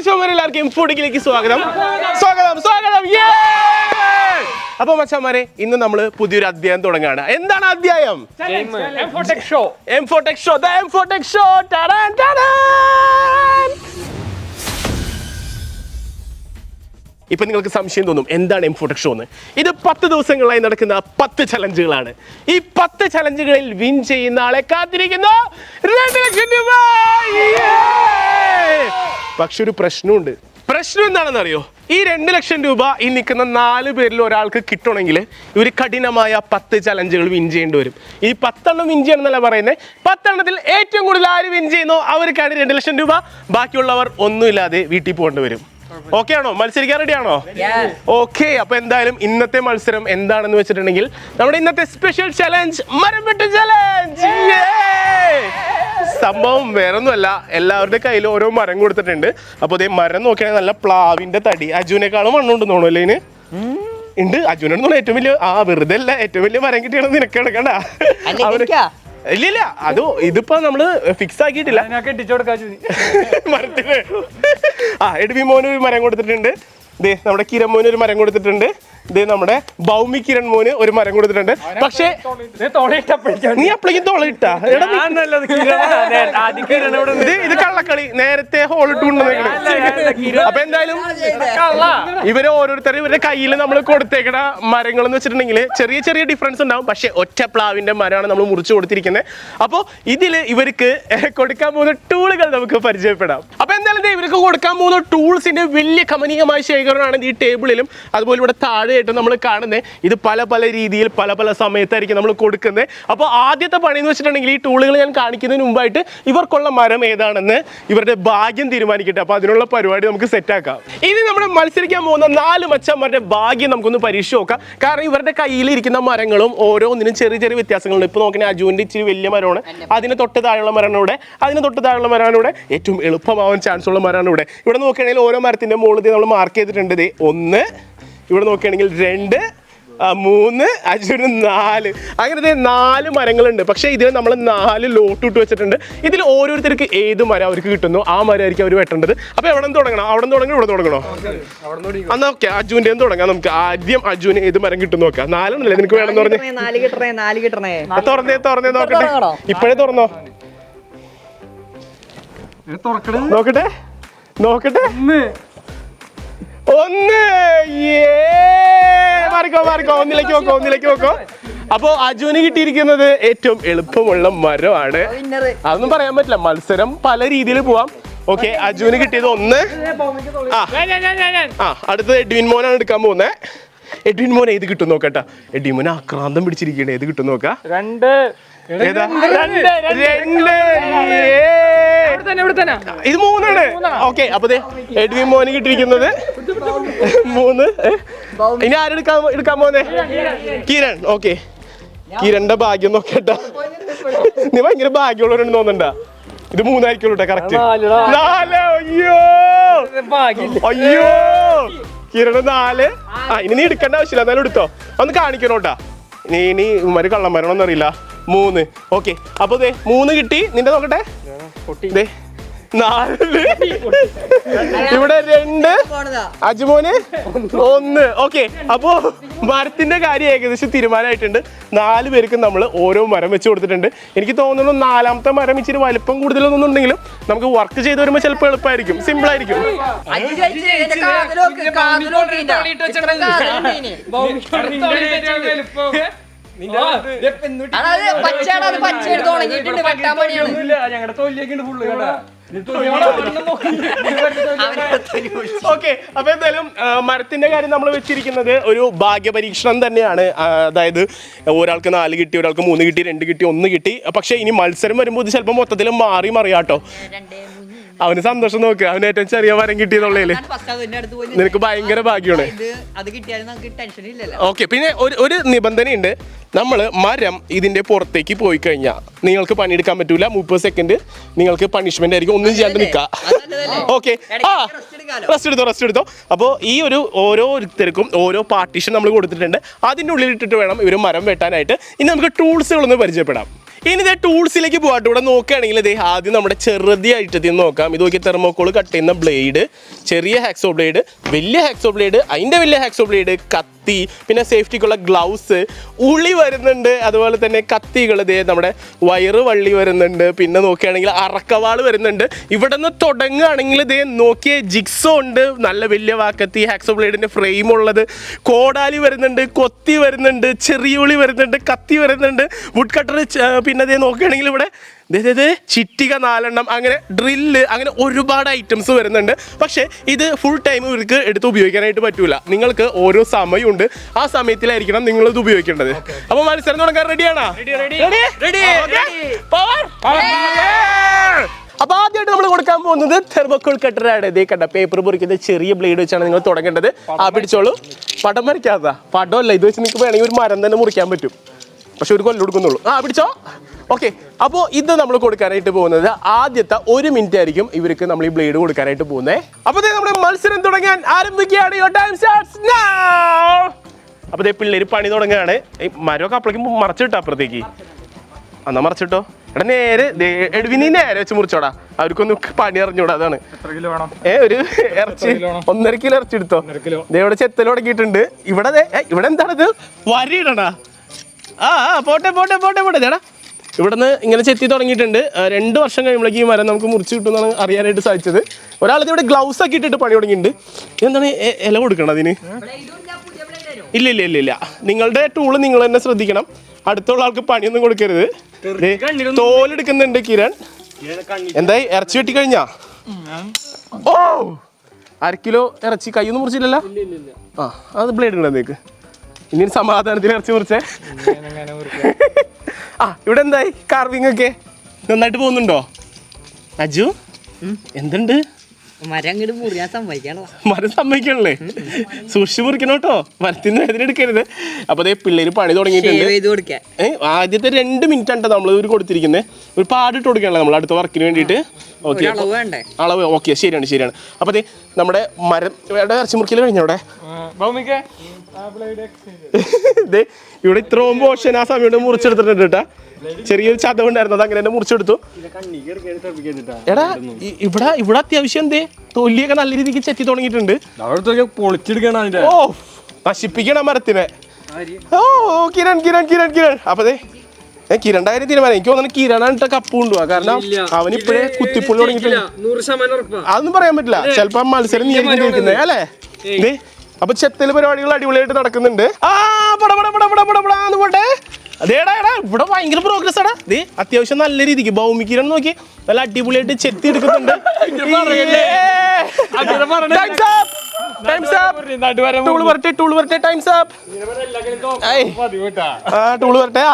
മച്ചാന്മാരെല്ലാവർക്കും ഫുഡിലേക്ക് സ്വാഗതം. അപ്പൊ മച്ചാന്മാരെ, ഇന്ന് നമ്മള് പുതിയൊരു അധ്യായം തുടങ്ങാണ്. എന്താണ് അധ്യായം? ഇപ്പൊ നിങ്ങൾക്ക് സംശയം തോന്നും, എന്താണ് M4Tech ഷോ എന്ന്. ഇത് 10 ദിവസങ്ങളായി നടക്കുന്ന 10 ചലഞ്ചുകളാണ്. ഈ 10 ചലഞ്ചുകളിൽ വിൻ ചെയ്യുന്ന ആളെ കാത്തിരിക്കുന്നു 2 ലക്ഷം രൂപ. പക്ഷെ ഒരു പ്രശ്നമുണ്ട്. പ്രശ്നം എന്താണെന്ന് അറിയോ? ഈ 2 ലക്ഷം രൂപ ഈ നിൽക്കുന്ന 4 പേരിൽ ഒരാൾക്ക് കിട്ടണമെങ്കിൽ ഇവർ കഠിനമായ 10 ചലഞ്ചുകൾ വിൻ ചെയ്യേണ്ടി വരും. ഈ 10 എണ്ണം വിൻ ചെയ്യണമെന്നല്ല പറയുന്നത്, 10 എണ്ണത്തിൽ ഏറ്റവും കൂടുതൽ ആര് വിൻ ചെയ്യുന്നോ അവർക്കാണ് 2 ലക്ഷം രൂപ. ബാക്കിയുള്ളവർ ഒന്നുമില്ലാതെ വീട്ടിൽ പോകേണ്ടി വരും. ഓക്കെ ആണോ? മത്സരിക്കാൻ റെഡി ആണോ? ഓക്കെ. അപ്പൊ എന്തായാലും ഇന്നത്തെ മത്സരം എന്താണെന്ന് വെച്ചിട്ടുണ്ടെങ്കിൽ, നമ്മുടെ ഇന്നത്തെ സ്പെഷ്യൽ ചലഞ്ച് മരം വെട്ട് ചലഞ്ച്. സംഭവം വേറൊന്നുമല്ല, എല്ലാവരുടെ കയ്യിൽ ഓരോ മരം കൊടുത്തിട്ടുണ്ട്. അപ്പൊ അതേ മരം നോക്കിയാണെങ്കിൽ നല്ല പ്ലാവിന്റെ തടി. അജുവിനേക്കാളും മണ്ണുണ്ടെന്ന് തോന്നുന്നു അല്ലേ? ഉണ്ട്. അജുവിനോട് ഏറ്റവും വലിയ വെറുതെ അല്ല, ഏറ്റവും വലിയ മരം കിട്ടിയാണെന്ന് നിനക്ക് എടുക്കണ്ട. ഇല്ല, അത് ഇതിപ്പോ നമ്മള് ഫിക്സ് ആക്കിയിട്ടില്ല. മരത്തിന് എഡ്വി മോന് ഒരു മരം കൊടുത്തിട്ടുണ്ട്. ദേ നമ്മുടെ കിരൺ മോന് ഒരു മരം കൊടുത്തിട്ടുണ്ട്. ദേ നമ്മുടെ ഭൗമി കിരൺ മോന് ഒരു മരം കൊടുത്തിട്ടുണ്ട്. പക്ഷേ നീ അപ്പളേക്കും തോളയിട്ടാ? ഇത് കള്ളക്കളി. നേരത്തെ ഹോൾ ഇട്ടുകൊണ്ടുവന്നേക്കണേ. അപ്പൊ എന്തായാലും ഇവര് ഓരോരുത്തരും ഇവരുടെ കയ്യിൽ നമ്മൾ കൊടുത്തേക്കണ മരങ്ങൾ എന്ന് വെച്ചിട്ടുണ്ടെങ്കിൽ ചെറിയ ചെറിയ ഡിഫറൻസ് ഉണ്ടാവും. പക്ഷെ ഒറ്റ പ്ലാവിന്റെ മരമാണ് നമ്മൾ മുറിച്ചു കൊടുത്തിരിക്കുന്നത്. അപ്പോൾ ഇതില് ഇവർക്ക് കൊടുക്കാൻ പോകുന്ന ടൂളുകൾ നമുക്ക് പരിചയപ്പെടാം. അപ്പൊ എന്തായാലും ഇവർക്ക് കൊടുക്കാൻ പോകുന്ന ടൂൾസിന്റെ വലിയ കമനീയമായ ശേഖരമാണ് ഈ ടേബിളിലും അതുപോലെ ഇവിടെ താഴെയായിട്ട് നമ്മൾ കാണുന്നത്. ഇത് പല പല രീതിയിൽ പല പല സമയത്തായിരിക്കും നമ്മൾ കൊടുക്കുന്നത്. അപ്പോൾ ആദ്യത്തെ പണി എന്ന് വെച്ചിട്ടുണ്ടെങ്കിൽ ഈ ടൂളുകൾ ഞാൻ കാണിക്കുന്നതിന് മുമ്പായിട്ട് ഇവർക്കുള്ള മരം ഏതാണെന്ന് ഇവരുടെ ഭാഗ്യം തീരുമാനിക്കട്ടെ. അപ്പോൾ അതിനുള്ള പരിപാടി നമുക്ക് സെറ്റാക്കാം. ഇനി നമ്മൾ മത്സരിക്കാൻ പോകുന്ന 4 മച്ചന്മാരുടെ ഭാഗ്യം നമുക്കൊന്ന് പരീക്ഷ നോക്കാം. കാരണം ഇവരുടെ കയ്യിലിരിക്കുന്ന മരങ്ങളും ഓരോന്നിനും ചെറിയ ചെറിയ വ്യത്യാസങ്ങളുണ്ട്. ഇപ്പോൾ നോക്കണേ, അജുവിൻ്റെ ഇച്ചിരി വലിയ മരമാണ്, അതിന് തൊട്ട് താഴെയുള്ള മരമാണ് ഇവിടെ, അതിന് തൊട്ട് താഴെയുള്ള മരമാണ് ഇവിടെ, ഏറ്റവും എളുപ്പമാവാൻ ചാൻസ് ഉള്ള മരമാണ് ഇവിടെ. ഇവിടെ നോക്കുകയാണെങ്കിൽ ഓരോ മരത്തിൻ്റെ മുകളിൽ നമ്മൾ മാർക്ക് ചെയ്തിട്ടുണ്ട്. 1, ഇവിടെ നോക്കുകയാണെങ്കിൽ 2, 3, അജുവിന് 4, അങ്ങനത്തെ 4 മരങ്ങളുണ്ട്. പക്ഷേ ഇതിൽ നമ്മൾ 4 ലോട്ട് ഇട്ട് വെച്ചിട്ടുണ്ട്. ഇതിൽ ഓരോരുത്തർക്ക് ഏത് മരം അവർക്ക് കിട്ടുന്നു ആ മരമായിരിക്കും അവർ വെട്ടേണ്ടത്. അപ്പോൾ എവിടെ നിന്ന് തുടങ്ങണം? അവിടെ നിന്ന് തുടങ്ങണം, ഇവിടെ തുടങ്ങണോ? എന്നാൽ ഓക്കെ, അജുവിൻ്റെ തുടങ്ങാം. നമുക്ക് ആദ്യം അജുവിന് ഏത് മരം കിട്ടും നോക്കാം. 4 എണ്ണല്ലേ നിനക്ക് വേണമെന്ന് പറഞ്ഞ്? തുറന്നേ നോക്കട്ടെ. ഇപ്പോഴേ തുറന്നോ? നോക്കട്ടെ 1. മാറിക്കോ. ഒന്നിലേക്ക് നോക്കോ. അപ്പോ അജുവിന് കിട്ടിയിരിക്കുന്നത് ഏറ്റവും എളുപ്പമുള്ള മരമാണ്. അതൊന്നും പറയാൻ പറ്റില്ല, മത്സരം പല രീതിയിൽ പോവാം. ഓക്കെ, അജുവിന് കിട്ടിയത് 1. അടുത്തത് എഡ്വിൻ മോനാണ് എടുക്കാൻ പോകുന്നത്. എഡ്വിൻ മോൻ ഏത് കിട്ടും നോക്കട്ടാ. എഡ്വിൻ മോൻ ആക്രാന്തം പിടിച്ചിരിക്കണേ. ഏത് കിട്ടും നോക്കാം. 2. ഇത് 3 ആണ്. ഓക്കെ, അപ്പൊ എഡ്വിൻ മോന് കിട്ടിയിരിക്കുന്നത് 3. ഇനി ആരെടുക്കാൻ പോന്നെ? കിരൺ. ഓക്കെ, കിരണിന്റെ ഭാഗ്യം നോക്കട്ടാ. നീ ഭയങ്കര ഭാഗ്യമുള്ളവരുണ്ടെന്ന് തോന്നണ്ട. ഇത് 3 ആയിരിക്കുള്ളൂ കറക്റ്റ്. 4. അയ്യോ കിരണ് 4. ഇനി നീ എടുക്കേണ്ട ആവശ്യമില്ല, എന്നാലും എടുത്തോ. ഒന്ന് കാണിക്കണോട്ടാ. ഇനി ഉമ്മാര് കള്ളന്മാരാണോന്ന് അറിയില്ല. 3. ഓക്കെ, അപ്പൊ 3 കിട്ടി. നിന്റെ നോക്കട്ടെ. 4. ഇവിടെ 2. അജുമോന് 1. ഓക്കെ, അപ്പോ മരത്തിന്റെ കാര്യം ഏകദേശം തീരുമാനമായിട്ടുണ്ട്. 4 പേർക്കും നമ്മൾ ഓരോ മരം വെച്ച് കൊടുത്തിട്ടുണ്ട്. എനിക്ക് തോന്നുന്നു 4ാമത്തെ മരം ഇച്ചിരി വലിപ്പം കൂടുതലൊന്നും ഉണ്ടെങ്കിലും നമുക്ക് വർക്ക് ചെയ്ത് വരുമ്പോൾ ചിലപ്പോൾ എളുപ്പമായിരിക്കും, സിമ്പിൾ ആയിരിക്കും. ഓക്കെ, അപ്പൊ എന്തായാലും മരത്തിന്റെ കാര്യം നമ്മൾ വെച്ചിരിക്കുന്നത് ഒരു ഭാഗ്യ പരീക്ഷണം തന്നെയാണ്. അതായത് ഒരാൾക്ക് 4 കിട്ടി, ഒരാൾക്ക് 3 കിട്ടി, 2 കിട്ടി, 1 കിട്ടി. പക്ഷെ ഇനി മത്സരം വരുമ്പോൾ ഇത് ചിലപ്പോൾ മൊത്തത്തിൽ മറിയാട്ടോ. അവന് സന്തോഷം നോക്കുക, അവന് ഏറ്റവും ചെറിയ മരം കിട്ടിയെന്നുള്ളതില് നിനക്ക് ഭയങ്കര ഭാഗ്യമാണ്. ഓക്കെ, പിന്നെ ഒരു നിബന്ധനയുണ്ട്. നമ്മൾ മരം ഇതിന്റെ പുറത്തേക്ക് പോയി കഴിഞ്ഞാൽ നിങ്ങൾക്ക് പണിയെടുക്കാൻ പറ്റൂല. 30 സെക്കൻഡ് നിങ്ങൾക്ക് പണിഷ്മെന്റ് ആയിരിക്കും. ഒന്നും ചെയ്യാണ്ട് നിൽക്കുക. ഓക്കെ, റെസ്റ്റ് എടുത്തോ. അപ്പോൾ ഈ ഓരോരുത്തർക്കും ഓരോ പാർട്ടീഷൻ നമ്മൾ കൊടുത്തിട്ടുണ്ട്. അതിൻ്റെ ഉള്ളിൽ ഇട്ടിട്ട് വേണം ഇവർ മരം വെട്ടാനായിട്ട്. ഇനി നമുക്ക് ടൂൾസുകളൊന്ന് പരിചയപ്പെടാം. ഇനി ഇതേ ടൂൾസിലേക്ക് പോകാട്ട്. ഇവിടെ നോക്കുകയാണെങ്കിൽ ഇതേ ആദ്യം നമ്മുടെ ചെറുതായിട്ട് നോക്കാം. ഇത് നോക്കി തെർമോക്കോൾ കട്ട് ചെയ്യുന്ന ബ്ലേഡ്, ചെറിയ ഹാക്സോ ബ്ലേഡ്, വലിയ ഹാക്സോ ബ്ലേഡ്, അതിൻ്റെ വലിയ ഹാക്സോ ബ്ലേഡ്, കത്തി, പിന്നെ സേഫ്റ്റിക്കുള്ള ഗ്ലൗസ്, ഉളി വരുന്നുണ്ട്, അതുപോലെ തന്നെ കത്തികൾ, ഇതേ നമ്മുടെ വയറ് വള്ളി വരുന്നുണ്ട്, പിന്നെ നോക്കുകയാണെങ്കിൽ അറക്കവാൾ വരുന്നുണ്ട്. ഇവിടെ നിന്ന് തുടങ്ങുകയാണെങ്കിൽ ഇതേ നോക്കിയ ജിക്സോ ഉണ്ട്, നല്ല വലിയ വാക്കത്തി, ഹാക്സോ ബ്ലേഡിൻ്റെ ഫ്രെയിം ഉള്ളത്, കോടാലി വരുന്നുണ്ട്, കൊത്തി വരുന്നുണ്ട്, ചെറിയ ഉളി വരുന്നുണ്ട്, കത്തി വരുന്നുണ്ട്, വുഡ് കട്ടർ, പിന്നെ ഇതേ നോക്കുകയാണെങ്കിൽ ഇവിടെ ചിറ്റിക 4 എണ്ണം, അങ്ങനെ ഡ്രില്ല്, അങ്ങനെ ഒരുപാട് ഐറ്റംസ് വരുന്നുണ്ട്. പക്ഷേ ഇത് ഫുൾ ടൈം ഇവർക്ക് എടുത്ത് ഉപയോഗിക്കാനായിട്ട് പറ്റൂല. നിങ്ങൾക്ക് ഓരോ സമയമുണ്ട്, ആ സമയത്തിലായിരിക്കണം നിങ്ങൾ ഇത് ഉപയോഗിക്കേണ്ടത്. അപ്പൊ മത്സരം തുടങ്ങാൻ റെഡിയാണോ? അപ്പൊ ആദ്യമായിട്ട് നമ്മൾ കൊടുക്കാൻ പോകുന്നത് തെർമോക്കോൾ കട്ടറാണ്. ഇതേ കണ്ട പേപ്പർ പൊറിക്കുന്ന ചെറിയ ബ്ലേഡ് വെച്ചാണ് നിങ്ങൾ തുടങ്ങേണ്ടത്. പിടിച്ചോളൂ. പടം വരയ്ക്കാത്ത പടമല്ല, ഇത് വെച്ച് നിങ്ങൾക്ക് വേണമെങ്കിൽ ഒരു മരം തന്നെ മുറിക്കാൻ പറ്റും. പക്ഷെ ഒരു കൊല്ലം കൊടുക്കുന്നുള്ളൂ. പിടിച്ചോ. ഓക്കെ, അപ്പോൾ ഇത് നമ്മൾ കൊടുക്കാനായിട്ട് പോകുന്നത് ആദ്യത്തെ 1 മിനിറ്റ് ആയിരിക്കും ഇവർക്ക് നമ്മൾ ഈ ബ്ലേഡ് കൊടുക്കാനായിട്ട് പോകുന്നത്. അപ്പോൾ നമ്മുടെ മത്സരം തുടങ്ങാൻ ആരംഭിക്കുകയാണ്. Your time starts now. അപ്പോൾ പിള്ളേർ പണി തുടങ്ങുകയാണ്. ഈ മരമൊക്കെ അപ്പോഴേക്കും മറച്ചിട്ടോ അപ്പുറത്തേക്ക്. എന്നാ മറച്ചിട്ടോ. എടാ നേരെ നീ നേരെ വെച്ച് മുറിച്ചോടാ, അവർക്കൊന്നും പണി അറിഞ്ഞൂടാ. അതാണ് ഒരു ഇറച്ചി 1.5 കിലോ ഇറച്ചി എടുത്തോ. ഇവിടെ ചെത്തൽ തുടങ്ങിയിട്ടുണ്ട്. ഇവിടെ എന്താണത്? വരിയിടണാ. പോട്ടെ പോട്ടെ പോട്ടെ പോട്ടെ ചേട്ടാ. ഇവിടുന്ന് ഇങ്ങനെ ചെത്തി തുടങ്ങിയിട്ടുണ്ട്. 2 വർഷം കഴിയുമ്പോഴേക്ക് ഈ മരം നമുക്ക് മുറിച്ച് കിട്ടുമെന്നാണ് അറിയാനായിട്ട് സാധിച്ചത്. ഒരാളിത് ഇവിടെ ഗ്ലൗസ് ഒക്കെ ഇട്ടിട്ട് പണി തുടങ്ങിയിട്ടുണ്ട്. എന്താണ് ഇല കൊടുക്കണം അതിന്? ഇല്ല ഇല്ല ഇല്ല ഇല്ല, നിങ്ങളുടെ ടൂള് നിങ്ങൾ തന്നെ ശ്രദ്ധിക്കണം. അടുത്തുള്ള ആൾക്ക് പണിയൊന്നും കൊടുക്കരുത്. തോലെടുക്കുന്നുണ്ട് കിരൺ. എന്തായി, ഇറച്ചി വെട്ടി കഴിഞ്ഞാ? ഓ, 1/2 കിലോ ഇറച്ചി കൈയൊന്നും മുറിച്ചില്ലല്ലോ. അത് ബ്ലേഡ് ഇടേക്ക്. ഇനി സമാധാനത്തിൽ ഇറച്ചി മുറിച്ചേ. ഇവിടെ എന്തായി കാർവിംഗ് ഒക്കെ? നന്നായിട്ട് പോകുന്നുണ്ടോ അജു? എന്തുണ്ട്? മരം സമ്മതിക്കണല്ലേ? സൂക്ഷിച്ച് മുറിക്കണം കേട്ടോ, മരത്തിന് വേദന എടുക്കരുത്. അപ്പൊ അതേ പിള്ളേര് പണി തുടങ്ങിയിട്ടുണ്ട്. ആദ്യത്തെ 2 മിനിറ്റ് ആണ് നമ്മൾ ഇവർ കൊടുത്തിരിക്കുന്നത്. ഒരു പാടിട്ട് കൊടുക്കണല്ലോ നമ്മൾ അടുത്ത വർക്കിന് വേണ്ടിയിട്ട്. ഓക്കെ, അളവ് ഓക്കെ, ശരിയാണ് ശരിയാണ്. അപ്പൊ അതേ നമ്മുടെ മരം ഇറച്ചി മുറിക്കൽ കഴിഞ്ഞ അവിടെ ഇവിടെ ഇത്രയും പോഷൻ ആ സമയം മുറിച്ചെടുത്തിട്ടുണ്ട് കേട്ടാ. ചെറിയൊരു ചതവുണ്ടായിരുന്നു, അത് അങ്ങനെ തന്നെ മുറിച്ചെടുത്തു. എടാ ഇവിടെ അത്യാവശ്യം എന്തേ തൊല്ലിയൊക്കെ നല്ല രീതിക്ക് ചെത്തി തുടങ്ങിയിട്ടുണ്ട്. ഓ, നശിപ്പിക്കണം മരത്തിനെ. ഓ കിരൺ കിരൺ കിരൺ കിരൺ. അപ്പതേ കിരണ്ട കാര്യം തീരുമാനം. എനിക്ക് തോന്നുന്നു കിരണായിട്ട് കപ്പ് കൊണ്ടുപോവാ. കാരണം അവനിപ്പോഴേ കുത്തിപ്പുള്ളി തുടങ്ങിയിട്ടുണ്ട്. അതൊന്നും പറയാൻ പറ്റില്ല, ചിലപ്പോ മത്സരം നീ ജയിക്കുന്നത് അല്ലേ. അപ്പൊ ചെത്തല് പരിപാടികൾ അടിപൊളിയായിട്ട് നടക്കുന്നുണ്ട്. പോട്ടെ. അതേടാ ഇവിടെ ഭയങ്കര പ്രോഗ്രസ് ആടാ. അത്യാവശ്യം നല്ല രീതിക്ക് ഭൗമിക്കിരണം നോക്കി നല്ല അടിപൊളിയായിട്ട് ചെത്തി എടുക്കുന്നുണ്ട്.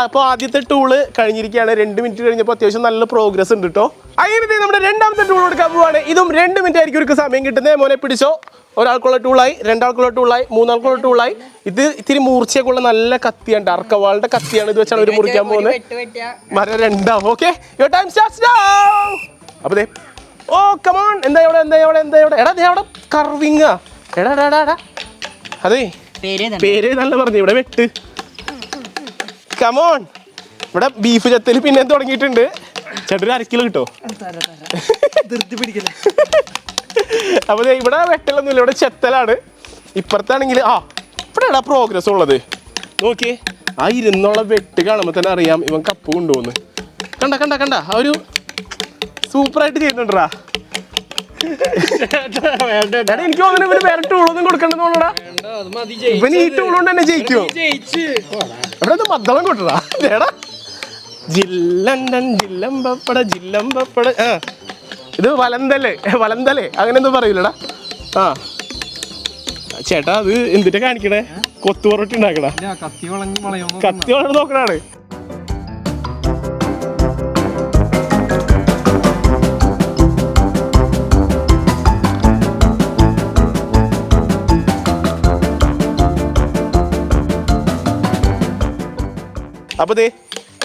അപ്പൊ ആദ്യത്തെ ടൂള് കഴിഞ്ഞിരിക്കുകയാണ്. 2 മിനിറ്റ് കഴിഞ്ഞപ്പോ അത്യാവശ്യം നല്ല പ്രോഗ്രസ് ഉണ്ട് കേട്ടോ. അങ്ങനെ നമ്മുടെ രണ്ടാമത്തെ ടൂൾ കൊടുക്കാൻ പോവാണ്. ഇതും 2 മിനിറ്റ് ആയിരിക്കും ഒരു സമയം കിട്ടുന്നത്. മോനെ പിടിച്ചോ. ഒരാൾക്കുള്ള ടൂളായി, 2 ആൾക്കുള്ള ടൂളായി, 3 ആൾക്കുള്ള ടൂളായി. ഇത് ഇത്തിരി മൂർച്ചയൊക്കെ ഉള്ള നല്ല കത്തിയാണ്, അർക്കവാളിന്റെ കത്തിയാണ്. ഇത് വെച്ചാണ് ഒരു മുറിക്കാൻ പോകുന്നത്. മരം 2 okay. Your time starts now. അപ്പൊ ഓ കമോൺ. എന്താ ഇവിടെ എടാ അവിടെ കർവിങ്ങാ. എടാ അതെ പേര് നല്ല പറഞ്ഞു. ഇവിടെ വെട്ട്. കമോൺ. ഇവിടെ ബീഫ് ചത്തല് പിന്നെ തുടങ്ങിയിട്ടുണ്ട്. ചേട്ടൻ 1/2 കിലോ കിട്ടോ? അപ്പൊ ഇവിടെ വെട്ടലൊന്നുമില്ല, ഇവിടെ ചെത്തലാണ്. ഇപ്പുറത്താണെങ്കിൽ ഇവിടെയാടാ പ്രോഗ്രസ് ഉള്ളത്. നോക്കിയേ, ആ ഇരുന്നുള്ള വെട്ട് കാണുമ്പോൾ തന്നെ അറിയാം ഇവൻ കപ്പ് കൊണ്ടുപോകുന്നു. കണ്ട ആ ഒരു സൂപ്പറായിട്ട് ചെയ്യുന്നുണ്ടാ. എനിക്ക് തോന്നുന്നു ഇവന് വേറെ ടൂളൊന്നും കൊടുക്കണ്ടെന്ന് തോന്നടാ. ഇവന് ഈ ടൂൾ കൊണ്ട് തന്നെ ജയിക്കുമോ? ഇവിടെ മദ്ദളം കൊട്ടടാ. ജില്ലണ്ടൻ ജില്ലമ്പപ്പട ജില്ലമ്പപ്പട. ഇത് വലന്തലേ അങ്ങനെ ഒന്നും പറയൂലടാ. ചേട്ടാ അത് എന്തിട്ടാ കാണിക്കണേ? കൊത്തുപൊറോട്ടി ഉണ്ടാക്കടാ. കത്തി വളർന്ന് നോക്കണാണ്. അപ്പൊ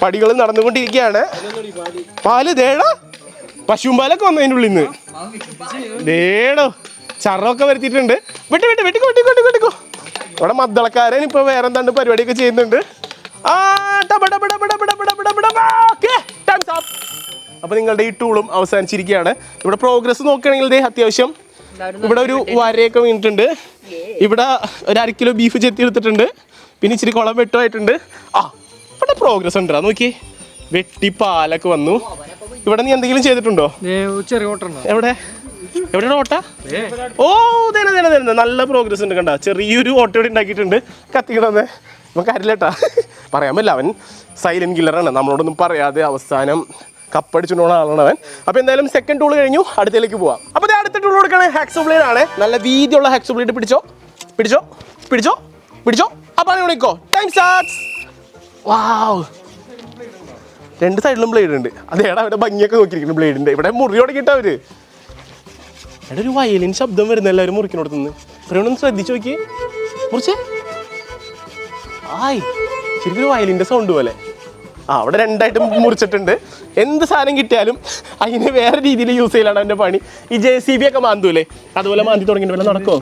പടികൾ നടന്നുകൊണ്ടിരിക്കുകയാണ്. പാല് ദേടാ, പശുവും പാലൊക്കെ വന്നു അതിൻ്റെ ഉള്ളിൽ നിന്ന്. ദേടോ ചറൊക്കെ വരുത്തിയിട്ടുണ്ട്. വെട്ടിക്കോ. ഇവിടെ മദ്ദളക്കാരൻ ഇപ്പൊ വേറെ എന്താണ്ട് പരിപാടിയൊക്കെ ചെയ്യുന്നുണ്ട്. അപ്പൊ നിങ്ങളുടെ ഈ ടൂളും അവസാനിച്ചിരിക്കുകയാണ്. ഇവിടെ പ്രോഗ്രസ് നോക്കുകയാണെങ്കിൽ അത്യാവശ്യം ഇവിടെ ഒരു വരയൊക്കെ വീണിട്ടുണ്ട്. ഇവിടെ ഒരു 1/2 കിലോ ബീഫ് ചെത്തി എടുത്തിട്ടുണ്ട്. പിന്നെ ഇച്ചിരി കുളം വെട്ടുമായിട്ടുണ്ട്. ഇവിടെ പ്രോഗ്രസ് ഉണ്ടാ നോക്കി, വെട്ടി പാലൊക്കെ വന്നു. ഇവിടെ നീ എന്തെങ്കിലും ചെയ്തിട്ടുണ്ടോ? എവിടെ എവിടെയാണ് ഓട്ട? ഓ തന്നെ നല്ല പ്രോഗ്രസ് ഉണ്ട്. കണ്ട ചെറിയൊരു ഓട്ട ഇവിടെ ഉണ്ടാക്കിയിട്ടുണ്ട്. കത്തിക്കണന്നേ നമുക്ക് അറിയില്ലട്ടാ, പറയാൻ പറ്റില്ല. അവൻ സൈലന്റ് കില്ലറാണ്, നമ്മളോടൊന്നും പറയാതെ അവസാനം കപ്പടിച്ചുകൊണ്ടുള്ള ആളാണ് അവൻ. അപ്പൊ എന്തായാലും സെക്കൻഡ് ടൂൾ കഴിഞ്ഞു, അടുത്തേക്ക് പോവാം. അപ്പൊ അടുത്ത ടൂൾ കൊടുക്കണേ ഹാക്സോ ബ്ലേഡ് ആണ്. നല്ല വീതിയുള്ള ഹാക്സോ ബ്ലേഡ്. പിടിച്ചോ പിടിച്ചോ പിടിച്ചോ പിടിച്ചോ. അപ്പൊ വിളിക്കോ. Time starts. വാവ്, 2 സൈഡിലും ബ്ലേഡ് ഉണ്ട്. അതേടാ അവിടെ ഭംഗിയൊക്കെ നോക്കിയിരിക്കുന്നു ബ്ലേഡിന്റെ. ഇവിടെ മുറി തുടങ്ങിയിട്ട് അവര് എടാ ഒരു വയലിൻ ശബ്ദം വരുന്ന എല്ലാവരും മുറിക്കിനോടത്തുനിന്ന്. ഇവരൊന്നും ശ്രദ്ധിച്ചു നോക്കി. മുറിച്ചേ ശരിക്കും ഒരു വയലിൻ്റെ സൗണ്ട് പോലെ. അവിടെ 2ആയിട്ട് മുറിച്ചിട്ടുണ്ട്. എന്ത് സാധനം കിട്ടിയാലും അതിന് വേറെ രീതിയിൽ യൂസ് ചെയ്യലാണ് അവൻ്റെ പണി. ഈ JCB ഒക്കെ മാന്തൂലേ, അതുപോലെ മാന്തി തുടങ്ങിയിട്ട് വല്ല നടക്കോ?